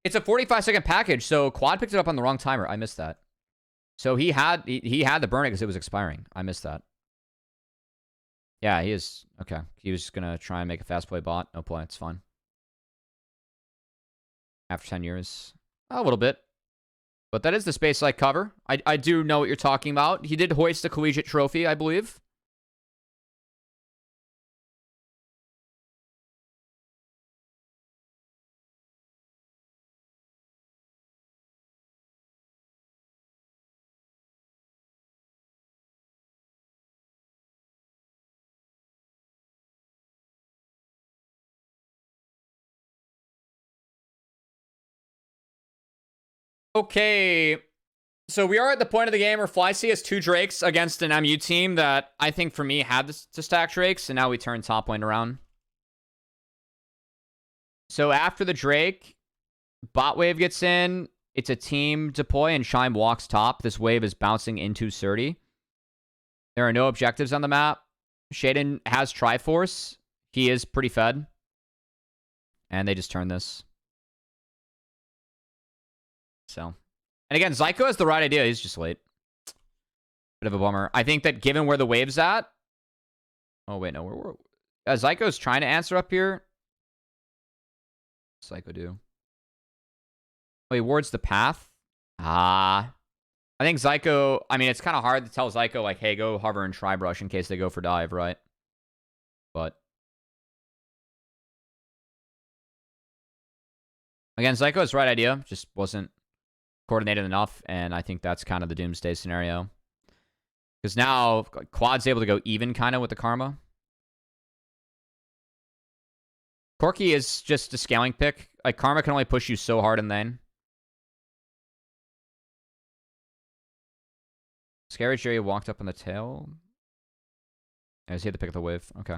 it's a 45-second package, so Quad picked it up on the wrong timer. I missed that. So he had to burn it because it was expiring. I missed that. Yeah, he is. Okay. He was just going to try and make a fast play bot. No play. It's fine. After 10 years. A little bit. But that is the space like cover. I do know what you're talking about. He did hoist the collegiate trophy, I believe. Okay, so we are at the point of the game where FLYC has 2 Drakes against an MU team that I think for me had to stack Drakes, and now we turn top lane around. So after the Drake, bot wave gets in. It's a team deploy, and Chime walks top. This wave is bouncing into Surdy. There are no objectives on the map. Shaden has Triforce. He is pretty fed. And they just turn this. So, and again, Zyko has the right idea. He's just late. Bit of a bummer. I think that given where the wave's at. Oh, wait, no. We're Zyko's trying to answer up here. Zyko do. Oh, he wards the path. I think Zyko. I mean, it's kind of hard to tell Zyko, like, hey, go hover and try brush in case they go for dive, right? But. Again, Zyko has the right idea. Just wasn't coordinated enough, and I think that's kind of the doomsday scenario. Because now Quad's able to go even kind of with the Karma. Corky is just a scaling pick. Like, Karma can only push you so hard in lane. Scary Jerry walked up on the tail. Yeah, he had to pick up the wave. Okay.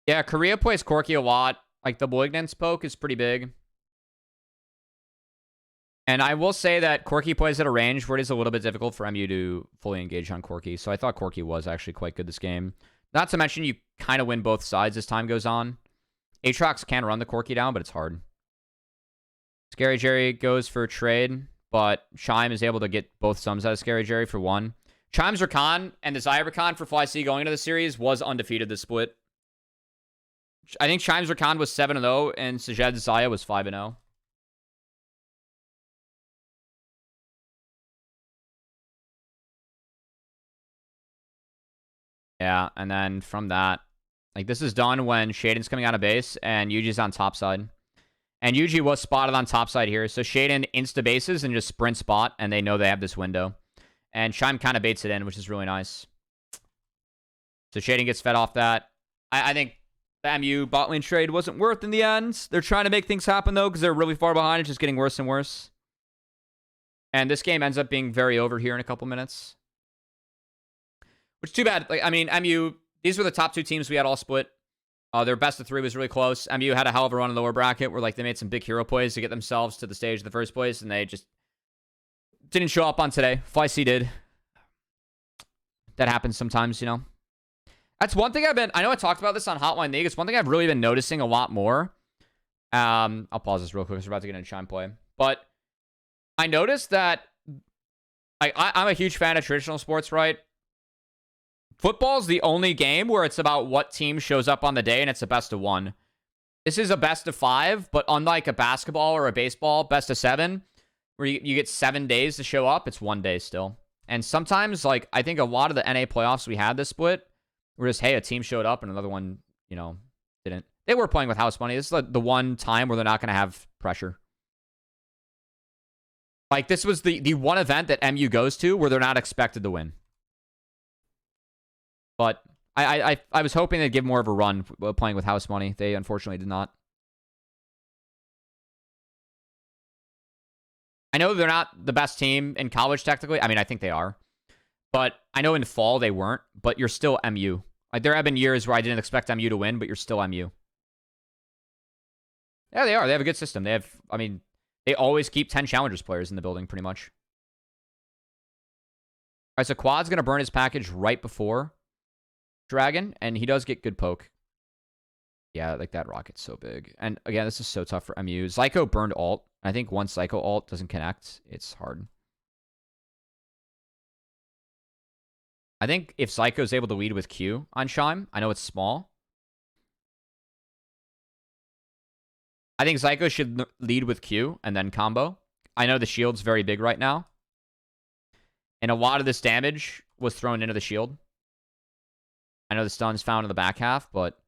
Yeah, Korea plays Corky a lot. Like, the Malignance poke is pretty big. And I will say that Corky plays at a range where it is a little bit difficult for MU to fully engage on Corky. So I thought Corky was actually quite good this game. Not to mention, you kind of win both sides as time goes on. Aatrox can run the Corki down, but it's hard. Scary Jerry goes for a trade, but Chime is able to get both sums out of Scary Jerry for one. Chime's Rakan and the Xayah Rakan for FLYC going into the series was undefeated this split. I think Chime's Rakan was 7-0, and Sajed's Xayah was 5-0. Yeah, and then from that, like, this is done when Shaden's coming out of base and Yuji's on top side. And Yuji was spotted on top side here, so Shaden insta bases and just sprint spot, and they know they have this window. And Chime kind of baits it in, which is really nice. So Shaden gets fed off that. I think the MU bot lane trade wasn't worth in the end. They're trying to make things happen, though, because they're really far behind. It's just getting worse and worse. And this game ends up being very over here in a couple minutes. Which is too bad. Like, I mean, MU, these were the top two teams we had all split. Their best of 3 was really close. MU had a hell of a run in the lower bracket where, like, they made some big hero plays to get themselves to the stage in the first place, and they just didn't show up on today. FLYC did. That happens sometimes, you know. That's one thing I know I talked about this on Hotline League. It's one thing I've really been noticing a lot more. I'll pause this real quick because we're about to get into Chime play. But I noticed that I'm a huge fan of traditional sports, right? Football's the only game where it's about what team shows up on the day, and it's a best of 1. This is a best of 5, but unlike a basketball or a baseball, best of 7, where you get 7 days to show up, it's 1 day still. And sometimes, like, I think a lot of the NA playoffs we had this split were just, hey, a team showed up and another one, you know, didn't. They were playing with house money. This is the one time where they're not going to have pressure. Like, this was the one event that MU goes to where they're not expected to win. But I was hoping they'd give more of a run playing with house money. They unfortunately did not. I know they're not the best team in college technically. I mean, I think they are. But I know in fall they weren't. But you're still MU. Like, there have been years where I didn't expect MU to win, but you're still MU. Yeah, they are. They have a good system. They have, I mean, they always keep 10 Challengers players in the building pretty much. All right, so Quad's going to burn his package right before Dragon, and he does get good poke. Yeah, like, that rocket's so big. And again, this is so tough for MU. Psycho burned ult. I think once Psycho ult doesn't connect, it's hard. I think if Psycho's able to lead with Q on Shime, I know it's small. I think Psycho should lead with Q and then combo. I know the shield's very big right now. And a lot of this damage was thrown into the shield. I know the stun's found in the back half, but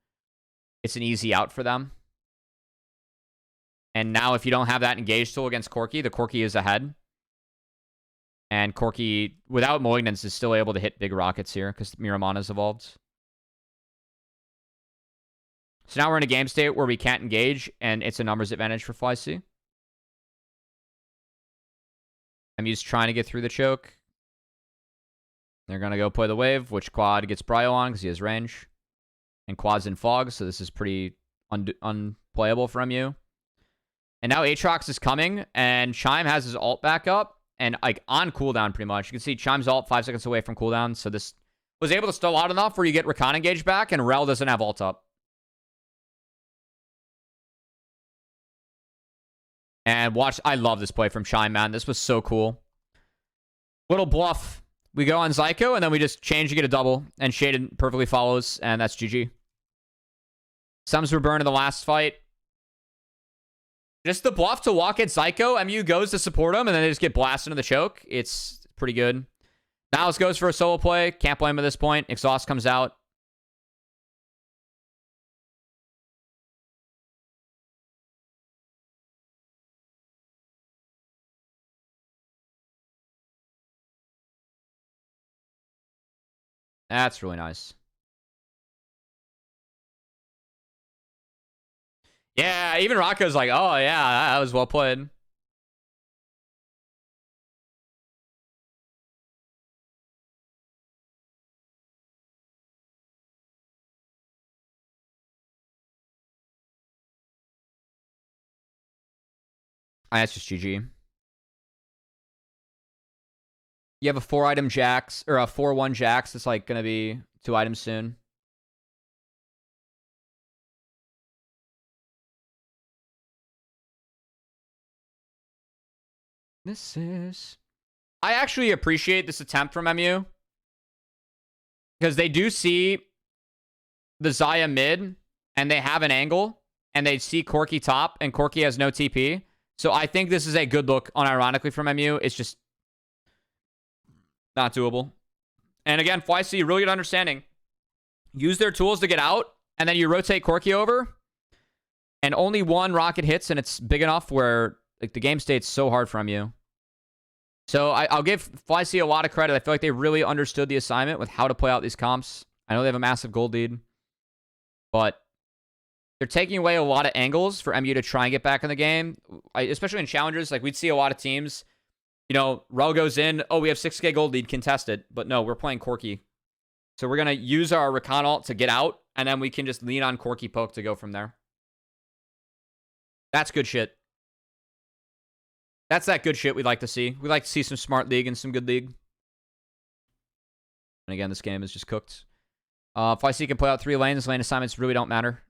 it's an easy out for them. And now if you don't have that engage tool against Corki, the Corki is ahead. And Corki, without Malignance, is still able to hit big rockets here because Miramana's evolved. So now we're in a game state where we can't engage, and it's a numbers advantage for FLYC. MU's trying to get through the choke. They're going to go play the wave, which Quad gets Bryo on because he has range. And Quad's in fog, so this is pretty unplayable for MU. And now Aatrox is coming, and Chime has his ult back up. And, like, on cooldown, pretty much. You can see Chime's ult 5 seconds away from cooldown. So this was able to stall out enough where you get Rakan engaged back, and Rel doesn't have ult up. And watch, I love this play from Chime, man. This was so cool. Little bluff. We go on Zyko, and then we just change to get a double. And Shaden perfectly follows, and that's GG. Sums were burned in the last fight. Just the bluff to walk at Zyko. MU goes to support him, and then they just get blasted into the choke. It's pretty good. Niles goes for a solo play. Can't blame him at this point. Exhaust comes out. That's really nice. Yeah, even Rocco's like, oh, yeah, that was well played. That's just GG. You have a 4-item Jax, or a 4-1 Jax that's like going to be 2 items soon. I actually appreciate this attempt from MU. Because they do see the Xayah mid, and they have an angle, and they see Corki top, and Corki has no TP. So I think this is a good look, unironically, from MU. It's just not doable. And again, FLYC, really good understanding. Use their tools to get out, and then you rotate Corki over, and only one rocket hits, and it's big enough where like the game state's so hard from you. So I'll give FLYC a lot of credit. I feel like they really understood the assignment with how to play out these comps. I know they have a massive gold lead, but they're taking away a lot of angles for MU to try and get back in the game. Especially in challengers, like we'd see a lot of teams, you know, Rel goes in, oh, we have 6k gold lead, contest it. But no, we're playing Corki. So we're going to use our Rakan ult to get out, and then we can just lean on Corki poke to go from there. That's good shit. That's that good shit we'd like to see. We'd like to see some smart league and some good league. And again, this game is just cooked. FLYC can play out 3 lanes. Lane assignments really don't matter.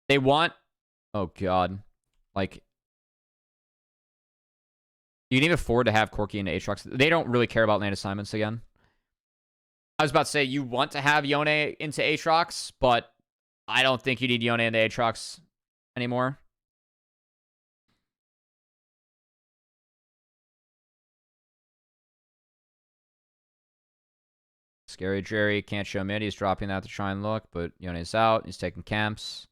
They want... Oh, God. Like... You can even afford to have Corki into Aatrox. They don't really care about lane assignments again. I was about to say, you want to have Yone into Aatrox, but I don't think you need Yone into Aatrox anymore. Scary Jerry can't show mid. He's dropping that to try and look, but Yone's out. He's taking camps.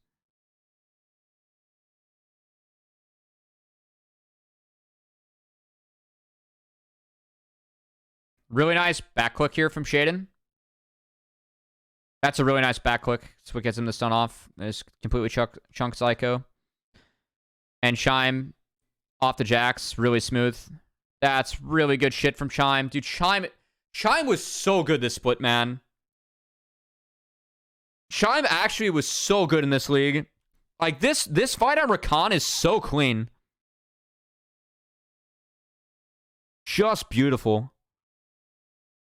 Really nice back click here from Shaden. That's a really nice back click. That's what gets him the stun off. It's completely chunk Psycho. And Chime off the Jax. Really smooth. That's really good shit from Chime. Dude, Chime was so good this split, man. Chime actually was so good in this league. Like, this fight on Rakan is so clean. Just beautiful.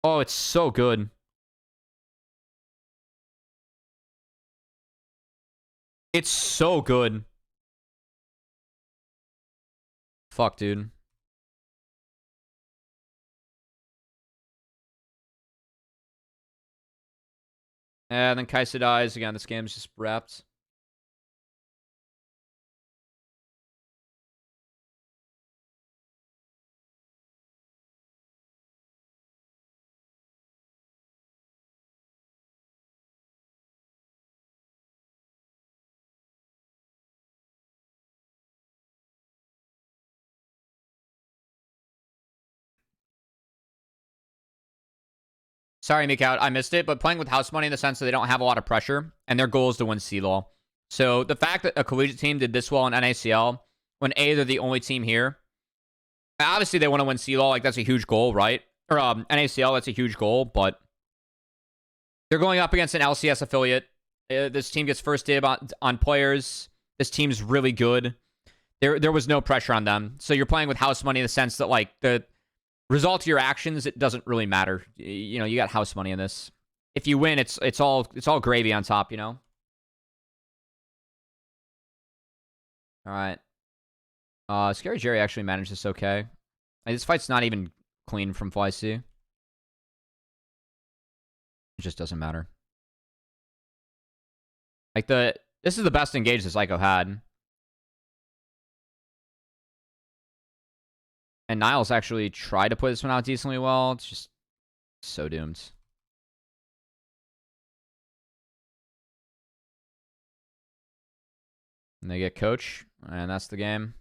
Oh, it's so good. It's so good. Fuck, dude. And then Kaisa dies. Again, this game's just wrapped. Sorry, Mikout, I missed it, but playing with house money in the sense that they don't have a lot of pressure, and their goal is to win CLOL. So the fact that a collegiate team did this well in NACL, when A, they're the only team here, obviously they want to win CLOL, like that's a huge goal, right? Or NACL, that's a huge goal, but they're going up against an LCS affiliate. This team gets first dib on players. This team's really good. There was no pressure on them. So you're playing with house money in the sense that, like, the result of your actions, it doesn't really matter. You know, you got house money in this. If you win, it's all gravy on top, you know? Alright. Scary Jerry actually managed this okay. Like, this fight's not even clean from FLYC. It just doesn't matter. Like, this is the best engage that Psycho had. And Niles actually tried to play this one out decently well. It's just so doomed. And they get coach, and that's the game.